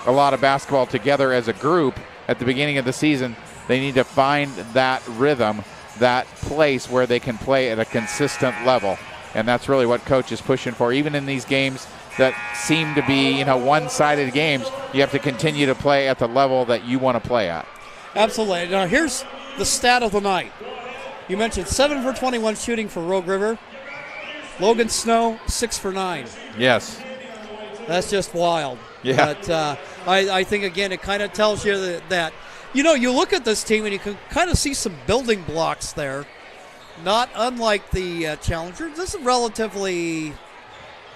a lot of basketball together as a group at the beginning of the season, they need to find that rhythm, that place where they can play at a consistent level. And that's really what Coach is pushing for. Even in these games that seem to be, one-sided games, you have to continue to play at the level that you want to play at. Absolutely. Now, here's the stat of the night. You mentioned 7 for 21 shooting for Rogue River. Logan Snow, 6 for 9. Yes. That's just wild. Yeah. But I think, again, it kind of tells you that you look at this team and you can kind of see some building blocks there. Not unlike the Challengers. This is a relatively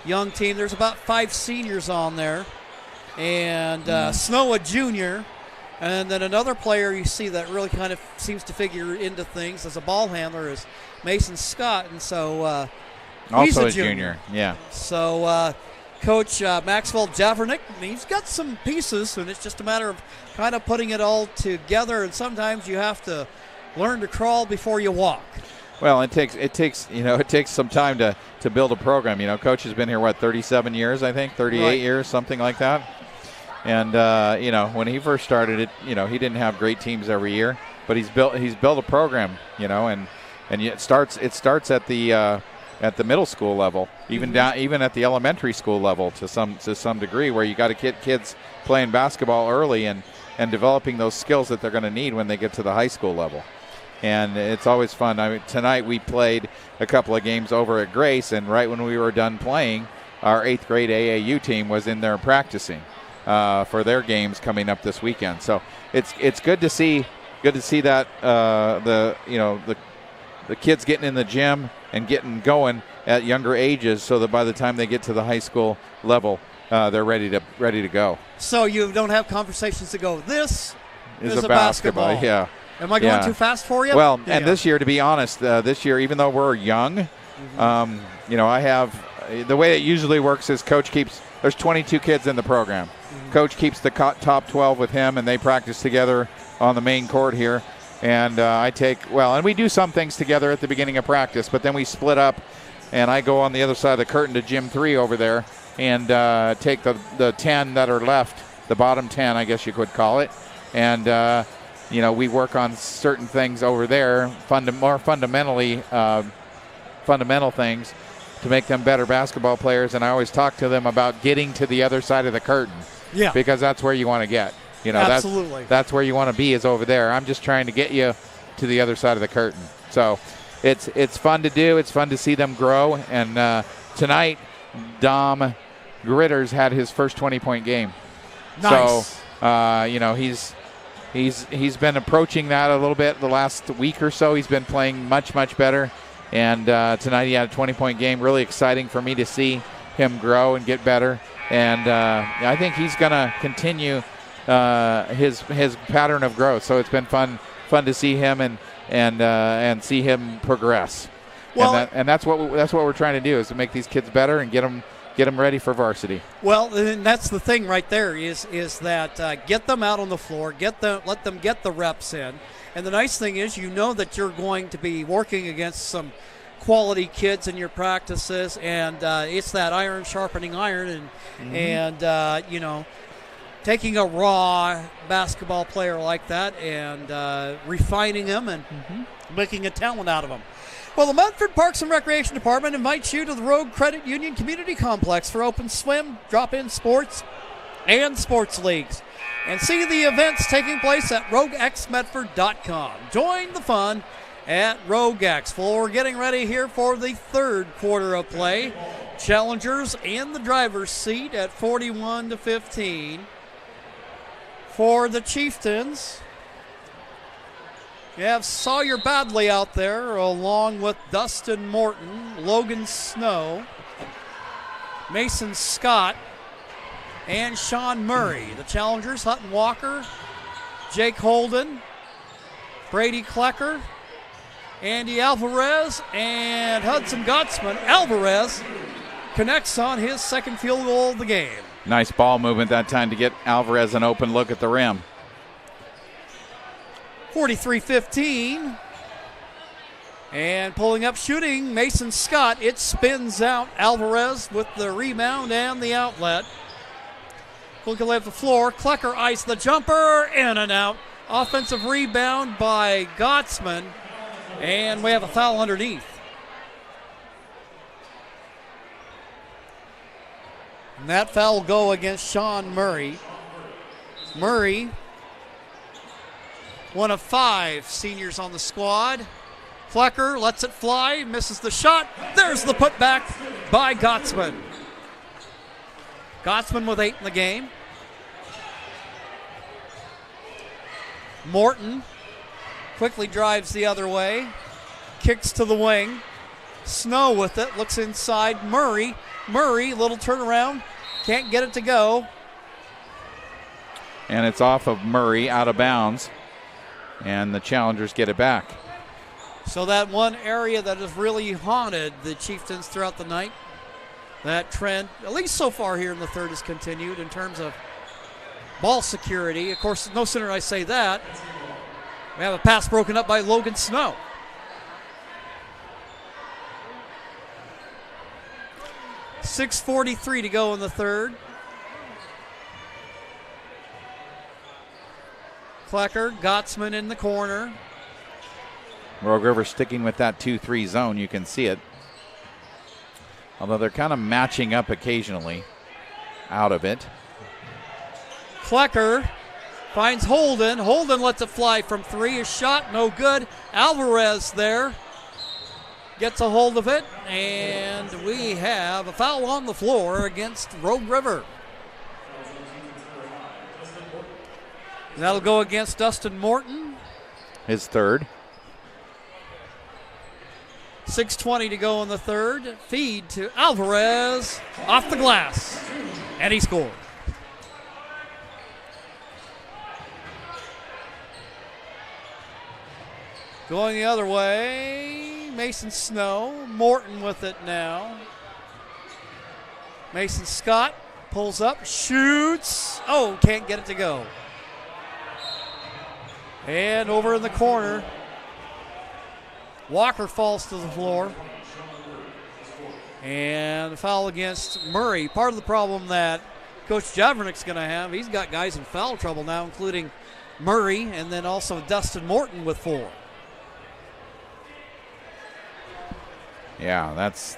young team. There's about 5 seniors on there. And Snow, a junior. And then another player you see that really kind of seems to figure into things as a ball handler is Mason Scott. And so he's also a junior. Yeah. So Coach Maxwell Javernick, he's got some pieces, and it's just a matter of kind of putting it all together. And sometimes you have to learn to crawl before you walk. Well, it takes some time to build a program. Coach has been here 37 years, I think, 38 years, something like that. And when he first started it, he didn't have great teams every year, but he's built a program, and it starts at the middle school level, even at the elementary school level to some degree, where you got to get kids playing basketball early and developing those skills that they're going to need when they get to the high school level. And it's always fun. Tonight we played a couple of games over at Grace, and right when we were done playing, our 8th grade AAU team was in there practicing for their games coming up this weekend. So it's good to see that the kids getting in the gym and getting going at younger ages, so that by the time they get to the high school level, they're ready to go. So you don't have conversations to go, this is a basketball. Yeah. Am I going too fast for you? Well, and this year, to be honest, even though we're young, I have the way it usually works is there's 22 kids in the program. Coach keeps the top 12 with him, and they practice together on the main court here. And and we do some things together at the beginning of practice, but then we split up, and I go on the other side of the curtain to Gym 3 over there and take the 10 that are left, the bottom 10, I guess you could call it. And, we work on certain things over there, more fundamental things to make them better basketball players. And I always talk to them about getting to the other side of the curtain. Yeah. Because that's where you want to get. Absolutely. That's where you want to be, is over there. I'm just trying to get you to the other side of the curtain. So it's fun to do. It's fun to see them grow. And tonight, Dom Gritters had his first 20-point game. Nice. So, he's been approaching that a little bit the last week or so. He's been playing much, much better. And tonight he had a 20-point game. Really exciting for me to see him grow and get better. And I think he's going to continue his pattern of growth. So it's been fun to see him and see him progress. Well, and that's what we're trying to do, is to make these kids better and get them ready for varsity. Well, and that's the thing right there is that get them out on the floor, let them get the reps in. And the nice thing is, that you're going to be working against some quality kids in your practices, and it's that iron sharpening iron, and taking a raw basketball player like that and refining them and making a talent out of them. Well, the Medford Parks and Recreation Department invites you to the Rogue Credit Union Community Complex for open swim, drop-in sports, and sports leagues. And see the events taking place at RogueXMedford.com. Join the fun at RogueX. Well, we're getting ready here for the third quarter of play. Challengers in the driver's seat at 41-15. For the Chieftains, you have Sawyer Badley out there along with Dustin Morton, Logan Snow, Mason Scott, and Sean Murray. The challengers, Hutton Walker, Jake Holden, Brady Klecker, Andy Alvarez, and Hudson Gottsman. Alvarez connects on his second field goal of the game. Nice ball movement that time to get Alvarez an open look at the rim. 43-15. And pulling up shooting, Mason Scott. It spins out. Alvarez with the rebound and the outlet. Looking at the floor. Klecker iced the jumper. In and out. Offensive rebound by Gottsman. And we have a foul underneath. And that foul will go against Sean Murray. Murray, one of 5 seniors on the squad. Klecker lets it fly, misses the shot. There's the putback by Gottsman. Gottsman with 8 in the game. Morton quickly drives the other way. Kicks to the wing. Snow with it, looks inside. Murray, little turnaround. Can't get it to go. And it's off of Murray, out of bounds. And the challengers get it back. So that one area that has really haunted the Chieftains throughout the night, that trend, at least so far here in the third, has continued in terms of ball security. Of course, no sooner I say that, we have a pass broken up by Logan Snow. .6:43 to go in the third. Klecker, Gottsman in the corner. Rogue River sticking with that 2-3 zone. You can see it. Although they're kind of matching up occasionally out of it. Klecker finds Holden. Holden lets it fly from 3. His shot, no good. Alvarez there gets a hold of it. And we have a foul on the floor against Rogue River. That'll go against Dustin Morton. His third. 6:20 to go in the third. Feed to Alvarez off the glass. And he scored. Going the other way, Mason Snow. Morton with it now. Mason Scott pulls up, shoots. Oh, can't get it to go. And over in the corner, Walker falls to the floor. And a foul against Murray. Part of the problem that Coach Javernick's going to have, he's got guys in foul trouble now, including Murray and then also Dustin Morton with 4. Yeah, that's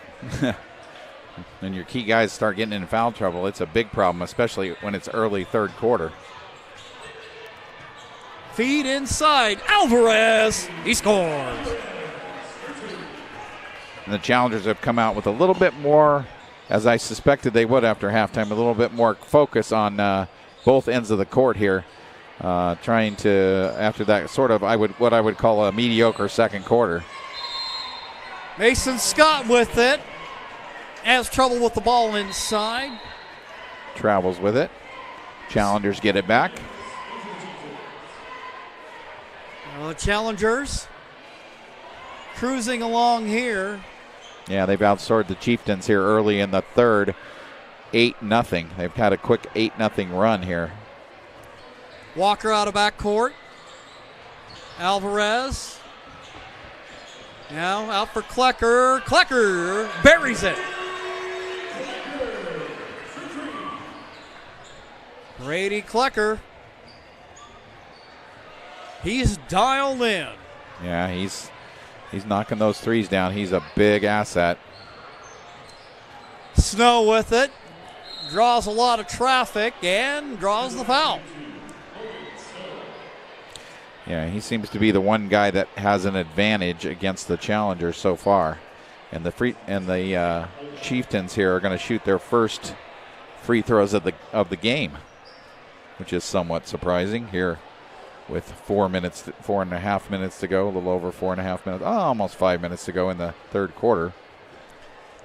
when your key guys start getting in foul trouble, it's a big problem, especially when it's early third quarter. Feed inside, Alvarez, he scores. And the Challengers have come out with a little bit more, as I suspected they would after halftime, a little bit more focus on both ends of the court here. Trying to, after that sort of what I would call a mediocre second quarter. Mason Scott with it. Has trouble with the ball inside. Travels with it. Challengers get it back. Challengers cruising along here. Yeah, they've outscored the Chieftains here early in the third. 8-0. They've had a quick 8-0 run here. Walker out of backcourt. Alvarez. Now out for Klecker. Klecker buries it. Brady Klecker. He's dialed in. Yeah, he's knocking those threes down. He's a big asset. Snow with it. Draws a lot of traffic and draws the foul. Yeah, he seems to be the one guy that has an advantage against the Challengers so far. And the Chieftains here are going to shoot their first free throws of the game, which is somewhat surprising here with 4.5 minutes to go, a little over 4.5 minutes, almost 5 minutes to go in the third quarter.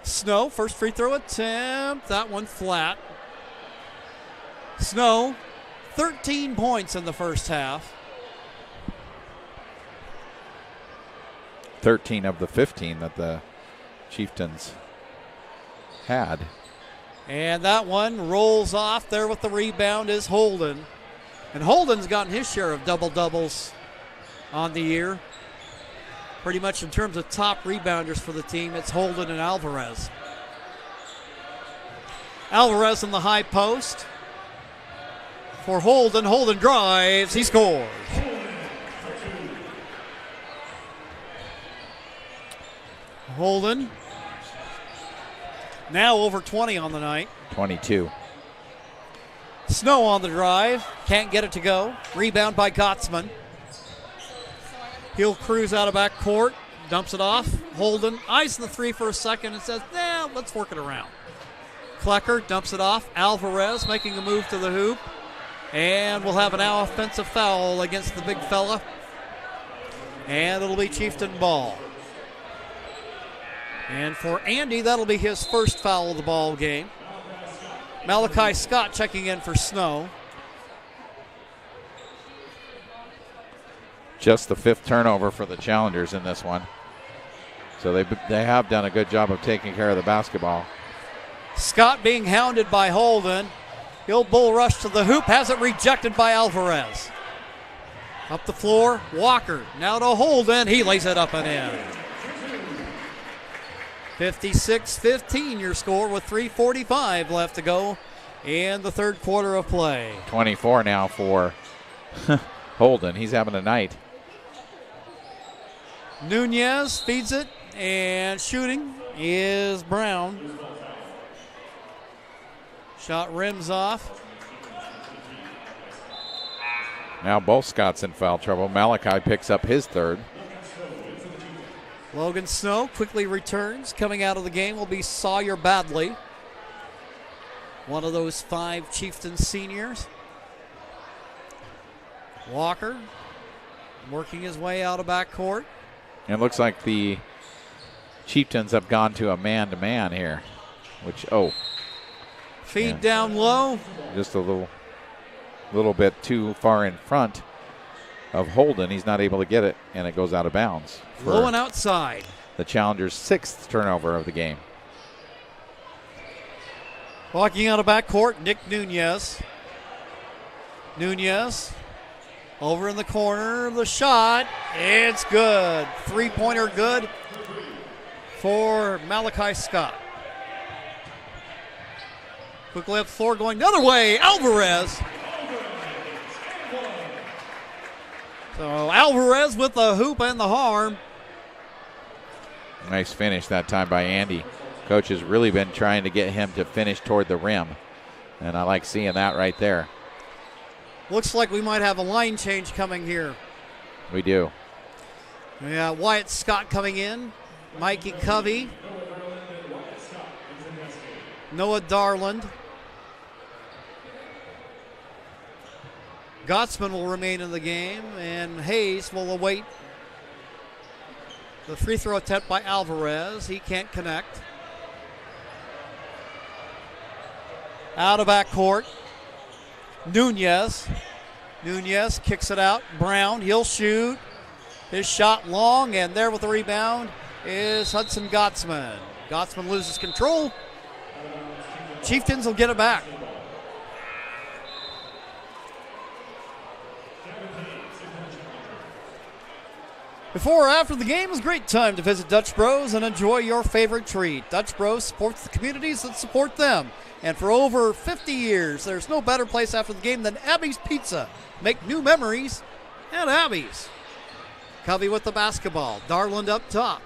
Snow, first free throw attempt, that one flat. Snow, 13 points in the first half. 13 of the 15 that the Chieftains had. And that one rolls off. There with the rebound is Holden. And Holden's gotten his share of double-doubles on the year. Pretty much in terms of top rebounders for the team, it's Holden and Alvarez. Alvarez in the high post for Holden. Holden drives. He scores. Holden now over 20 on the night. 22. Snow on the drive. Can't get it to go. Rebound by Gottsman. He'll cruise out of back court. Dumps it off. Holden eyes the three for a second and says, let's work it around. Klecker dumps it off. Alvarez making a move to the hoop. And we'll have an offensive foul against the big fella. And it'll be Chieftain ball. And for Andy, that'll be his first foul of the ball game. Malachi Scott checking in for Snow. Just the fifth turnover for the Challengers in this one. So they have done a good job of taking care of the basketball. Scott being hounded by Holden. He'll bull rush to the hoop. Has it rejected by Alvarez. Up the floor, Walker. Now to Holden. He lays it up and in. 56-15 your score with 3:45 left to go in the third quarter of play. 24 now for Holden. He's having a night. Nunez feeds it, and shooting is Brown. Shot rims off. Now both Scotts in foul trouble. Malachi picks up his third. Logan Snow quickly returns. Coming out of the game will be Sawyer Badley, one of those 5 Chieftain seniors. Walker working his way out of backcourt. And it looks like the Chieftains have gone to a man-to-man here, which, feed down low. Just a little bit too far in front of Holden. He's not able to get it, and it goes out of bounds. Low and outside. The Challengers' 6th turnover of the game. Walking out of backcourt, Nick Nunez. Nunez over in the corner. The shot, it's good. Three-pointer good for Malachi Scott. Quickly up the floor, going the other way. Alvarez. So Alvarez with the hoop and the harm. Nice finish that time by Andy. Coach has really been trying to get him to finish toward the rim, and I like seeing that right there. Looks like we might have a line change coming here. We do. Yeah, Wyatt Scott coming in Mikey Covey, Noah Darland. Gottsman will remain in the game, and Hayes will await the free throw attempt by Alvarez. He can't connect. Out of backcourt. Nunez kicks it out. Brown, he'll shoot. His shot long, and there with the rebound is Hudson Gottsman. Gottsman loses control. Chieftains will get it back. Before or after the game is a great time to visit Dutch Bros and enjoy your favorite treat. Dutch Bros supports the communities that support them. And for over 50 years, there's no better place after the game than Abby's Pizza. Make new memories at Abby's. Covey with the basketball. Darland up top.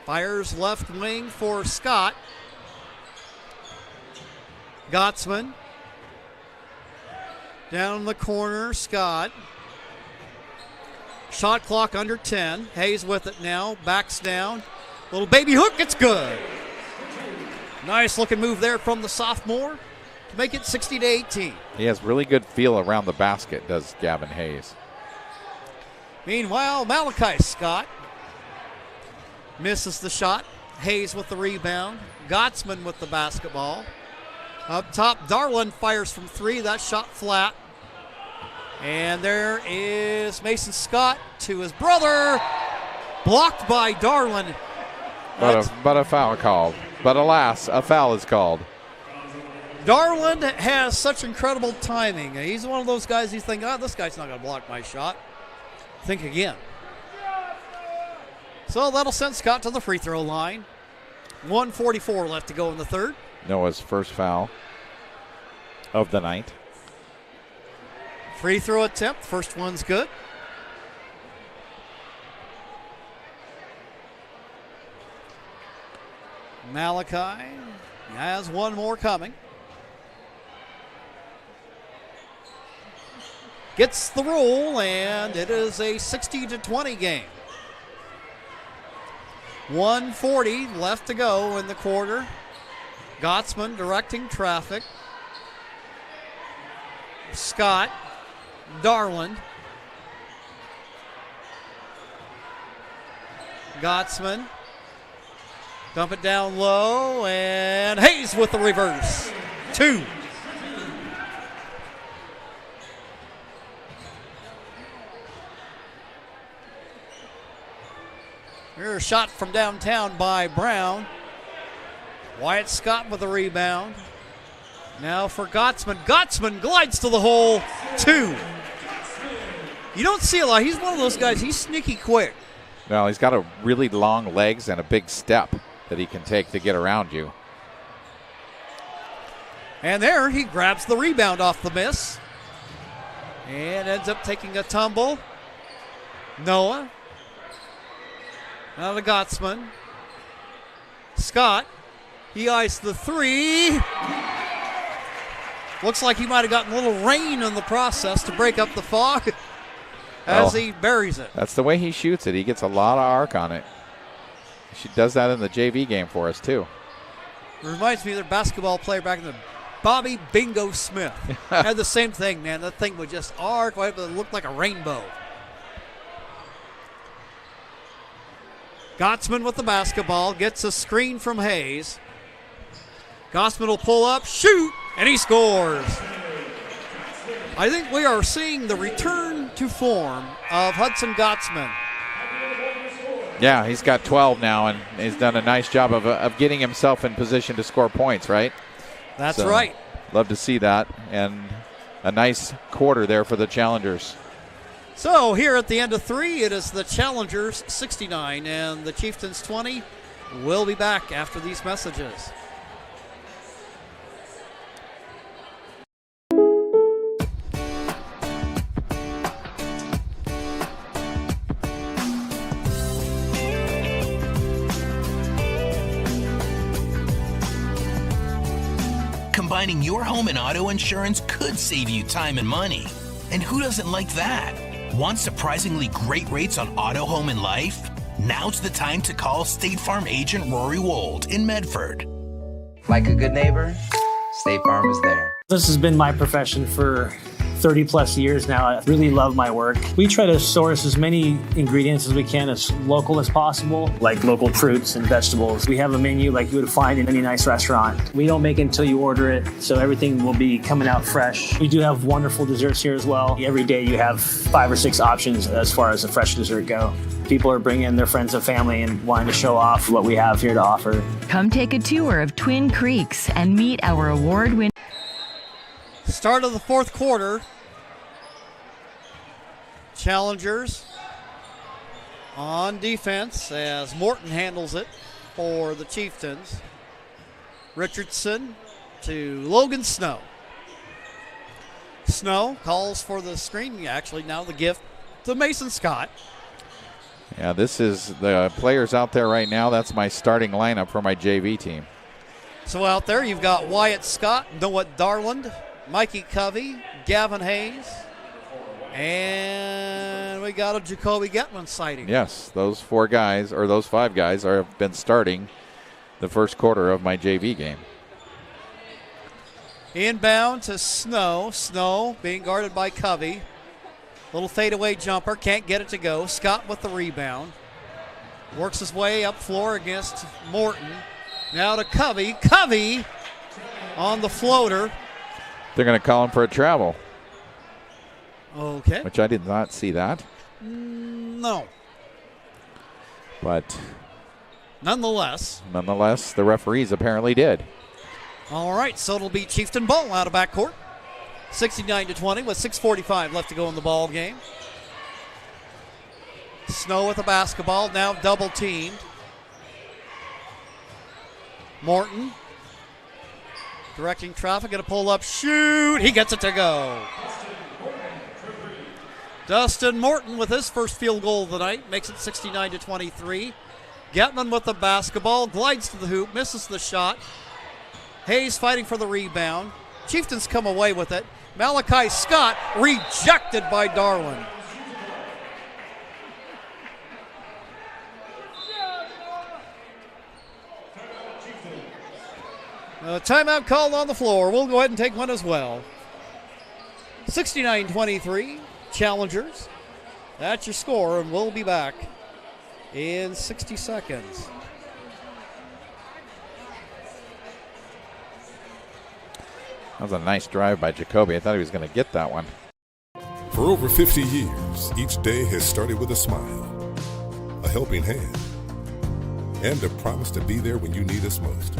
Fires left wing for Scott. Gottsman. Down in the corner, Scott. Shot clock under 10. Hayes with it now. Backs down. Little baby hook. It's good. Nice looking move there from the sophomore to make it 60-18. He has really good feel around the basket, does Gavin Hayes. Meanwhile, Malachi Scott misses the shot. Hayes with the rebound. Gottsman with the basketball. Up top, Darland fires from three. That shot flat. And there is Mason Scott to his brother. Blocked by Darland. But a foul called. But alas, a foul is called. Darland has such incredible timing. He's one of those guys you think, this guy's not going to block my shot. Think again. So that'll send Scott to the free throw line. 1:44 left to go in the third. Noah's first foul of the night. Free throw attempt. First one's good. Malachi has one more coming. Gets the roll, and it is a 60-20 game. 1:40 left to go in the quarter. Gottsman directing traffic. Scott. Darland. Gottsman. Dump it down low, and Hayes with the reverse. 2. Here's a shot from downtown by Brown. Wyatt Scott with the rebound. Now for Gottsman. Gottsman glides to the hole. 2. You don't see a lot. He's one of those guys. He's sneaky quick. Well, he's got a really long legs and a big step that he can take to get around you. And there he grabs the rebound off the miss. And ends up taking a tumble. Noah. Now to Gottsman. Scott. He iced the 3. Looks like he might have gotten a little rain in the process to break up the fog as he buries it. That's the way he shoots it. He gets a lot of arc on it. She does that in the JV game for us, too. It reminds me of their basketball player back in the Bobby Bingo Smith. Had the same thing, man. That thing would just arc, but it looked like a rainbow. Gottsman with the basketball. Gets a screen from Hayes. Gottsman will pull up, shoot, and he scores. I think we are seeing the return to form of Hudson Gottsman. Yeah, he's got 12 now, and he's done a nice job of getting himself in position to score points, right? That's right. Love to see that, and a nice quarter there for the Challengers. So here at the end of 3, it is the Challengers 69 and the Chieftains 20. We'll be back after these messages. Combining your home and auto insurance could save you time and money. And who doesn't like that? Want surprisingly great rates on auto, home, and life? Now's the time to call State Farm agent Rory Wold in Medford. Like a good neighbor, State Farm is there. This has been my profession for 30 plus years now. I really love my work. We try to source as many ingredients as we can as local as possible, like local fruits and vegetables. We have a menu like you would find in any nice restaurant. We don't make it until you order it, so everything will be coming out fresh. We do have wonderful desserts here as well. Every day you have 5 or 6 options as far as a fresh dessert go. People are bringing their friends and family and wanting to show off what we have here to offer. Come take a tour of Twin Creeks and meet our award-winning. Start of the fourth quarter. Challengers on defense as Morton handles it for the Chieftains. Richardson to Logan Snow. Snow calls for the screen, actually now the gift to Mason Scott. Yeah, this is the players out there right now. That's my starting lineup for my JV team. So out there you've got Wyatt Scott, Noah Darland, Mikey Covey, Gavin Hayes, and we got a Jacoby Getman sighting. Yes, those 4 guys, or those 5 guys, have been starting the first quarter of my JV game. Inbound to Snow. Snow being guarded by Covey. Little fadeaway jumper, can't get it to go. Scott with the rebound. Works his way up floor against Morton. Now to Covey. Covey on the floater. They're going to call him for a travel. Okay. Which I did not see that. No. But nonetheless, the referees apparently did. All right, so it'll be Chieftain ball out of backcourt. 69-20 with 6:45 left to go in the ball game. Snow with the basketball, now double teamed. Morton directing traffic, gonna pull up, shoot, he gets it to go. Dustin Morton with his first field goal of the night makes it 69-23. Getman with the basketball, glides to the hoop, misses the shot. Hayes fighting for the rebound. Chieftains come away with it. Malachi Scott rejected by Darwin. A timeout called on the floor. We'll go ahead and take one as well. 69-23, Challengers. That's your score, and we'll be back in 60 seconds. That was a nice drive by Jacoby. I thought he was going to get that one. For over 50 years, each day has started with a smile, a helping hand, and a promise to be there when you need us most.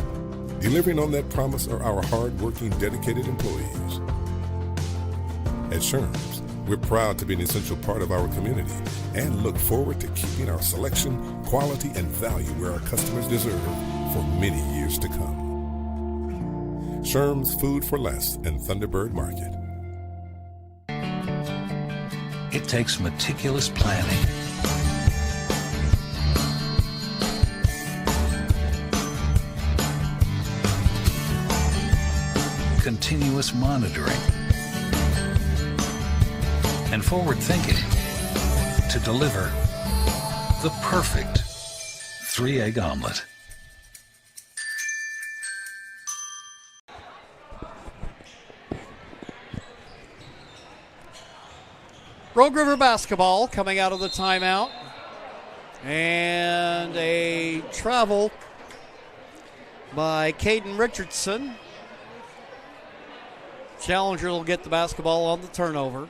Delivering on that promise are our hard-working, dedicated employees. At Sherms, we're proud to be an essential part of our community and look forward to keeping our selection, quality, and value where our customers deserve for many years to come. Sherm's Food for Less and Thunderbird Market. It takes meticulous planning, continuous monitoring, and forward thinking to deliver the perfect 3-egg omelet. Rogue River basketball coming out of the timeout. And a travel by Caden Richardson. Challenger will get the basketball on the turnover.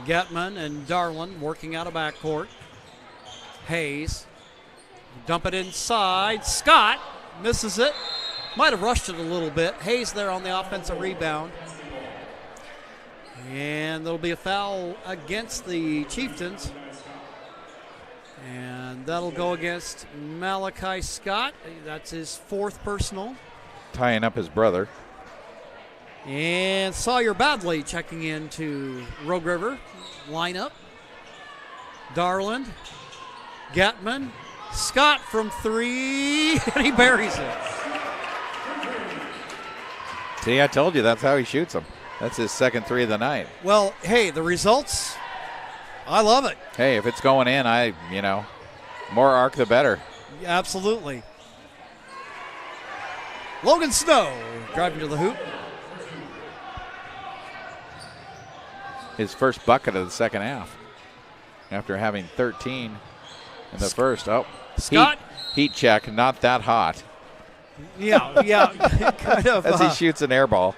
Getman and Darlin working out of backcourt. Hayes. Dump it inside. Scott misses it. Might have rushed it a little bit. Hayes there on the offensive rebound. And there'll be a foul against the Chieftains. And that'll go against Malachi Scott. That's his 4th personal. Tying up his brother. And Sawyer Badley checking into Rogue River lineup. Darland, Getman, Scott from 3, and he buries it. See, I told you that's how he shoots them. That's his second 3 of the night. Well, hey, the results I love it. Hey, if it's going in, more arc the better. Absolutely. Logan Snow driving to the hoop. His first bucket of the second half after having 13 in the first. Oh, Scott. Heat check, not that hot. Yeah. Kind of. As he shoots an air ball.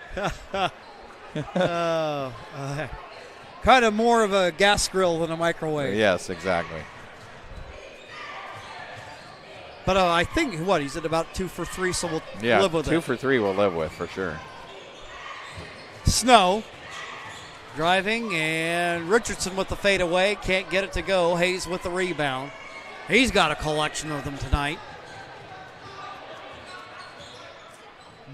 Kind of more of a gas grill than a microwave. Yes, exactly. But I think, he's at about 2 for 3, so we'll live with it. 2 for 3 we'll live with for sure. Snow driving, and Richardson with the fadeaway. Can't get it to go. Hayes with the rebound. He's got a collection of them tonight.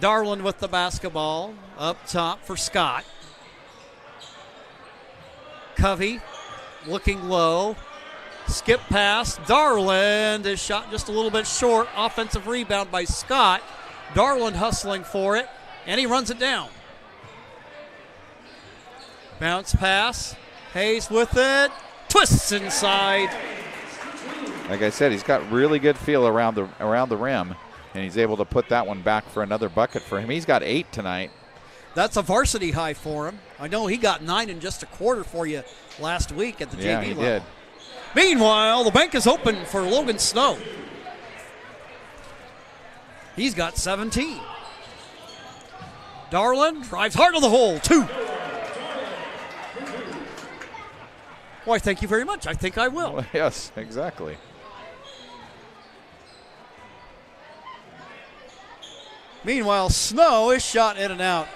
Darland with the basketball up top for Scott. Covey looking low. Skip pass. Darland is shot just a little bit short. Offensive rebound by Scott. Darland hustling for it, and he runs it down. Bounce pass. Hayes with it. Twists inside. Like I said, he's got really good feel around the rim, and he's able to put that one back for another bucket for him. He's got 8 tonight. That's a varsity high for him. I know he got 9 in just a quarter for you last week at the JV level. Did. Meanwhile, the bank is open for Logan Snow. He's got 17. Darland drives hard to the hole. 2. Why, thank you very much. I think I will. Well, yes, exactly. Meanwhile, Snow is shot in and out.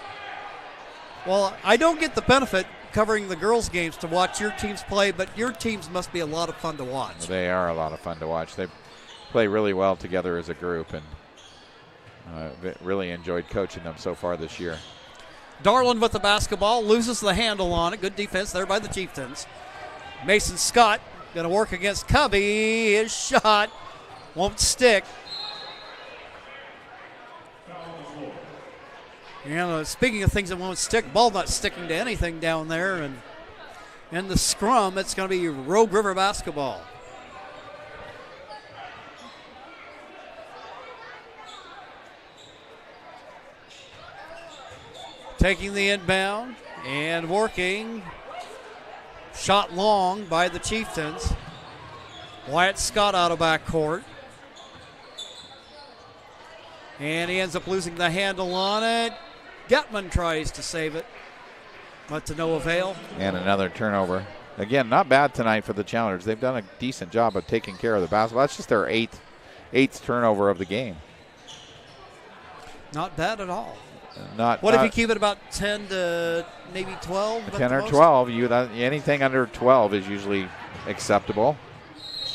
Well, I don't get the benefit covering the girls' games to watch your teams play, but your teams must be a lot of fun to watch. They are a lot of fun to watch. They play really well together as a group, and really enjoyed coaching them so far this year. Darland with the basketball, loses the handle on it. Good defense there by the Chieftains. Mason Scott going to work against Covey. His shot won't stick. Speaking of things that won't stick, ball not sticking to anything down there. And in the scrum, it's going to be Rogue River basketball. Taking the inbound and working. Shot long by the Chieftains. Wyatt Scott out of backcourt. And he ends up losing the handle on it. Getman tries to save it, but to no avail. And another turnover. Again, not bad tonight for the Challengers. They've done a decent job of taking care of the basketball. That's just their eighth turnover of the game. Not bad at all. What if you keep it about 10 to maybe 12? 10 or 12. Anything under 12 is usually acceptable.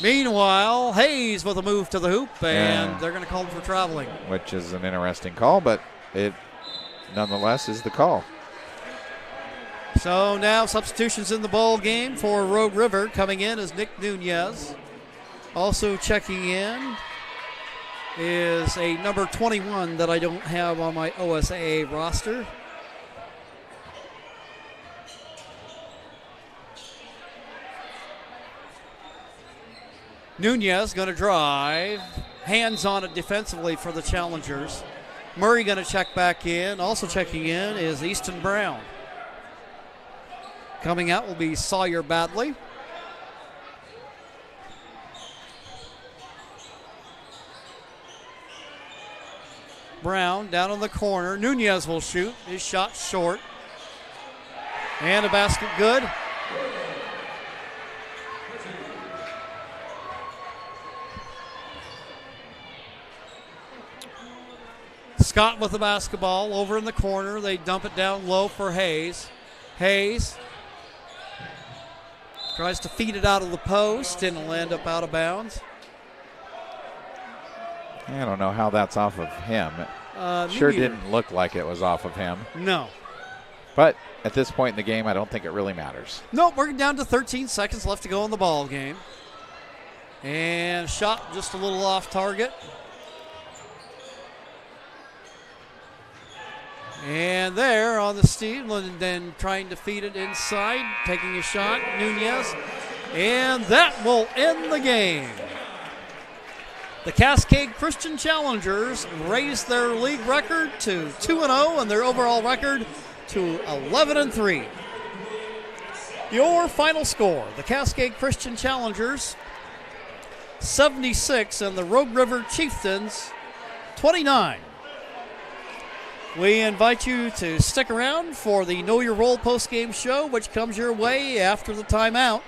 Meanwhile, Hayes with a move to the hoop, and they're going to call him for traveling. Which is an interesting call, but it nonetheless is the call. So now substitutions in the ball game for Rogue River. Coming in is Nick Nunez. Also checking in is a number 21 that I don't have on my OSAA roster. Nunez going to drive. Hands on it defensively for the Challengers. Murray going to check back in. Also checking in is Easton Brown. Coming out will be Sawyer Badley. Brown down in the corner. Nunez will shoot. His shot short. And a basket good. Scott with the basketball over in the corner. They dump it down low for Hayes. Hayes tries to feed it out of the post and it'll end up out of bounds. I don't know how that's off of him. Sure didn't look like it was off of him. No. But at this point in the game, I don't think it really matters. Nope, we're down to 13 seconds left to go in the ball game. And shot just a little off target. And there on the steal, and then trying to feed it inside, taking a shot. Nunez And that will end the game. The Cascade Christian Challengers raised their league record to 2-0 and their overall record to 11-3. Your final score, the Cascade Christian Challengers 76 and the Rogue River Chieftains 29. We invite you to stick around for the Know Your Role postgame show, which comes your way after the timeout.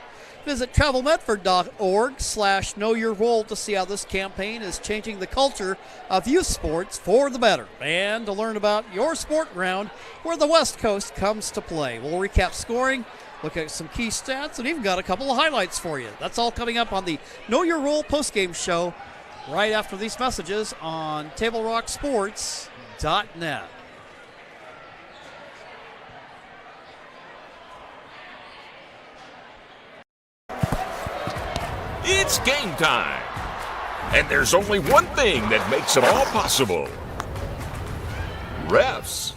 Visit travelmedford.org/knowyourrole to see how this campaign is changing the culture of youth sports for the better, and to learn about your sport ground where the West Coast comes to play. We'll recap scoring, look at some key stats, and even got a couple of highlights for you. That's all coming up on the Know Your Role postgame show right after these messages on TableRockSports.net. It's game time. And there's only one thing that makes it all possible. Refs.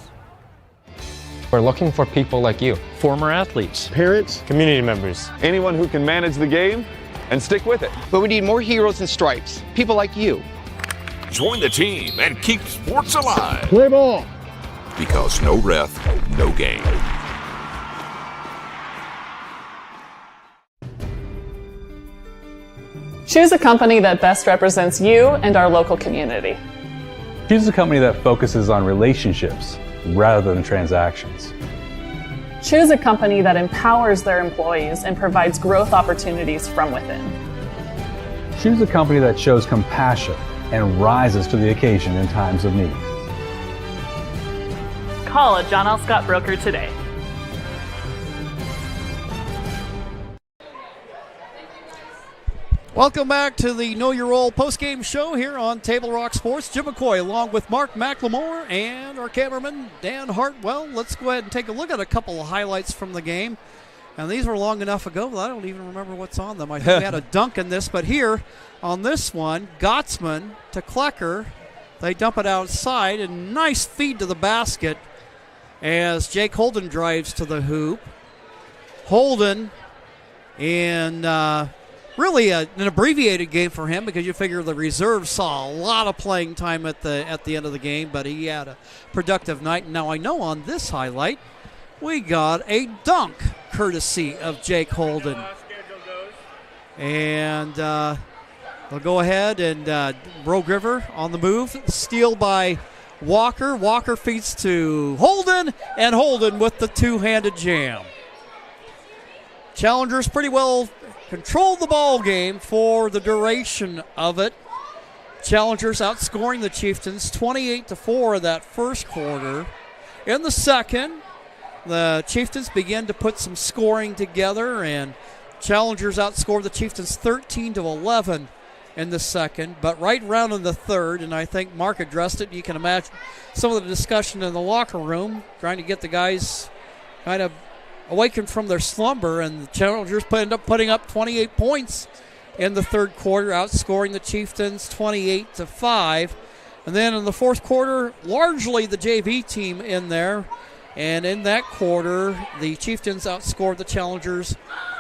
We're looking for people like you. Former athletes. Parents. Community members. Anyone who can manage the game and stick with it. But we need more heroes in stripes. People like you. Join the team and keep sports alive. Play ball. Because no ref, no game. Choose a company that best represents you and our local community. Choose a company that focuses on relationships rather than transactions. Choose a company that empowers their employees and provides growth opportunities from within. Choose a company that shows compassion and rises to the occasion in times of need. Call a John L. Scott broker today. Welcome back to the Know Your Role postgame show here on Table Rock Sports. Jim McCoy along with Mark McLemore and our cameraman Dan Hartwell. Let's go ahead and take a look at a couple of highlights from the game. And these were long enough ago that I don't even remember what's on them. I think we had a dunk in this, but here on this one, Gottsman to Klecker. They dump it outside, and nice feed to the basket as Jake Holden drives to the hoop. Holden in really an abbreviated game for him, because you figure the reserves saw a lot of playing time at the end of the game, but he had a productive night. And now I know on this highlight we got a dunk courtesy of Jake Holden. And they'll go ahead and Rogue River on the move. Steal by Walker. Walker feeds to Holden, and Holden with the two-handed jam. Challengers pretty well controlled the ball game for the duration of it. Challengers outscoring the Chieftains 28-4 in that first quarter. In the second, the Chieftains began to put some scoring together, and Challengers outscored the Chieftains 13-11 in the second. But right around in the third, and I think Mark addressed it, you can imagine some of the discussion in the locker room, trying to get the guys kind of awakened from their slumber, and the Challengers end up putting up 28 points in the third quarter, outscoring the Chieftains 28-5. And then in the fourth quarter, largely the JV team in there, and in that quarter, the Chieftains outscored the Challengers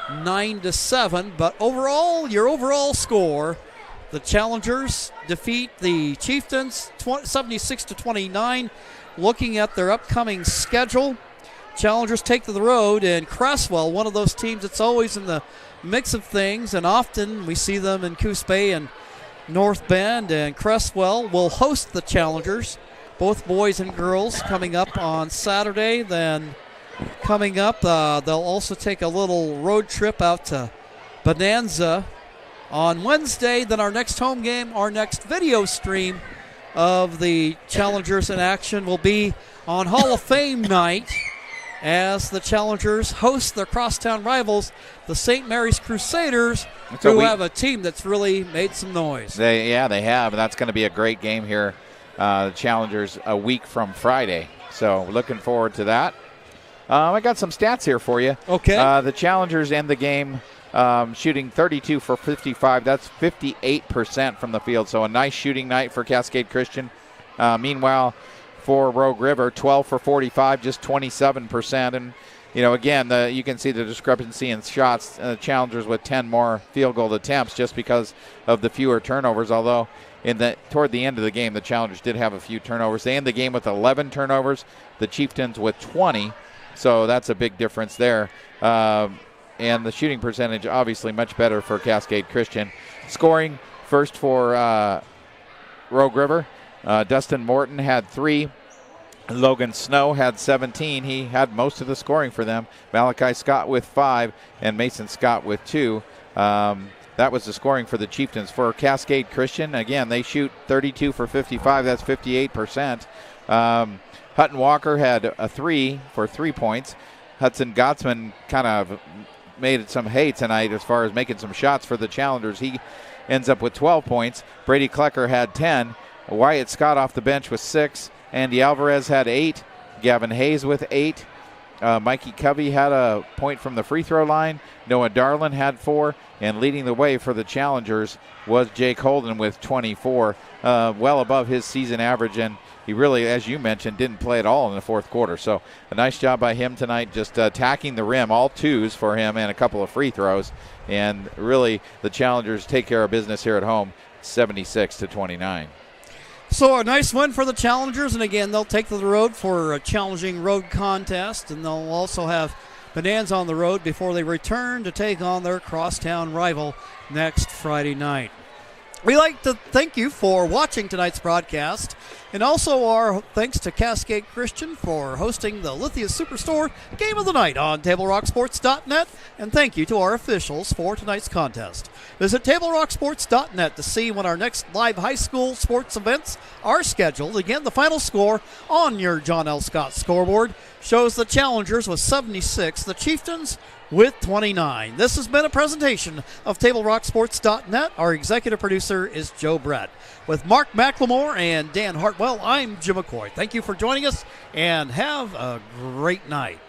9-7. But overall, your overall score, the Challengers defeat the Chieftains 76-29. Looking at their upcoming schedule, Challengers take to the road, and Cresswell, one of those teams that's always in the mix of things, and often we see them in Coos Bay and North Bend, and Cresswell will host the Challengers, both boys and girls, coming up on Saturday. Then coming up, they'll also take a little road trip out to Bonanza on Wednesday. Then our next home game, our next video stream of the Challengers in action will be on Hall of Fame night, as the Challengers host their crosstown rivals, the St. Mary's Crusaders, who have a team that's really made some noise. They have, and that's going to be a great game here. The Challengers a week from Friday, so looking forward to that. I got some stats here for you. Okay. The Challengers end the game shooting 32 for 55. That's 58% from the field, so a nice shooting night for Cascade Christian. Meanwhile, for Rogue River, 12 for 45, just 27%. And again, you can see the discrepancy in shots. Challengers with 10 more field goal attempts just because of the fewer turnovers, although toward the end of the game, the Challengers did have a few turnovers. They end the game with 11 turnovers, the Chieftains with 20, so that's a big difference there. And the shooting percentage obviously much better for Cascade Christian. Scoring first for Rogue River. Dustin Morton had 3. Logan Snow had 17. He had most of the scoring for them. Malachi Scott with 5 and Mason Scott with 2. That was the scoring for the Chieftains. For Cascade Christian, again, they shoot 32 for 55. That's 58%. Hutton Walker had a 3 for 3 points. Hudson Gottsman kind of made some hay tonight as far as making some shots for the Challengers. He ends up with 12 points. Brady Klecker had 10. Wyatt Scott off the bench with 6. Andy Alvarez had 8. Gavin Hayes with 8. Mikey Covey had a point from the free throw line. Noah Darlin had 4. And leading the way for the Challengers was Jake Holden with 24. Well above his season average. And he really, as you mentioned, didn't play at all in the fourth quarter. So a nice job by him tonight, just attacking the rim, all 2s for him and a couple of free throws. And really the Challengers take care of business here at home, 76-29. So a nice win for the Challengers, and again, they'll take to the road for a challenging road contest, and they'll also have Bonanza on the road before they return to take on their crosstown rival next Friday night. We'd like to thank you for watching tonight's broadcast, and also our thanks to Cascade Christian for hosting the Lithia Superstore Game of the Night on TableRockSports.net, and thank you to our officials for tonight's contest. Visit TableRockSports.net to see when our next live high school sports events are scheduled. Again, the final score on your John L. Scott scoreboard shows the Challengers with 76, the Chieftains with 29. This has been a presentation of TableRockSports.net. Our executive producer is Joe Brett. With Mark McLemore and Dan Hartwell, I'm Jim McCoy. Thank you for joining us, and have a great night.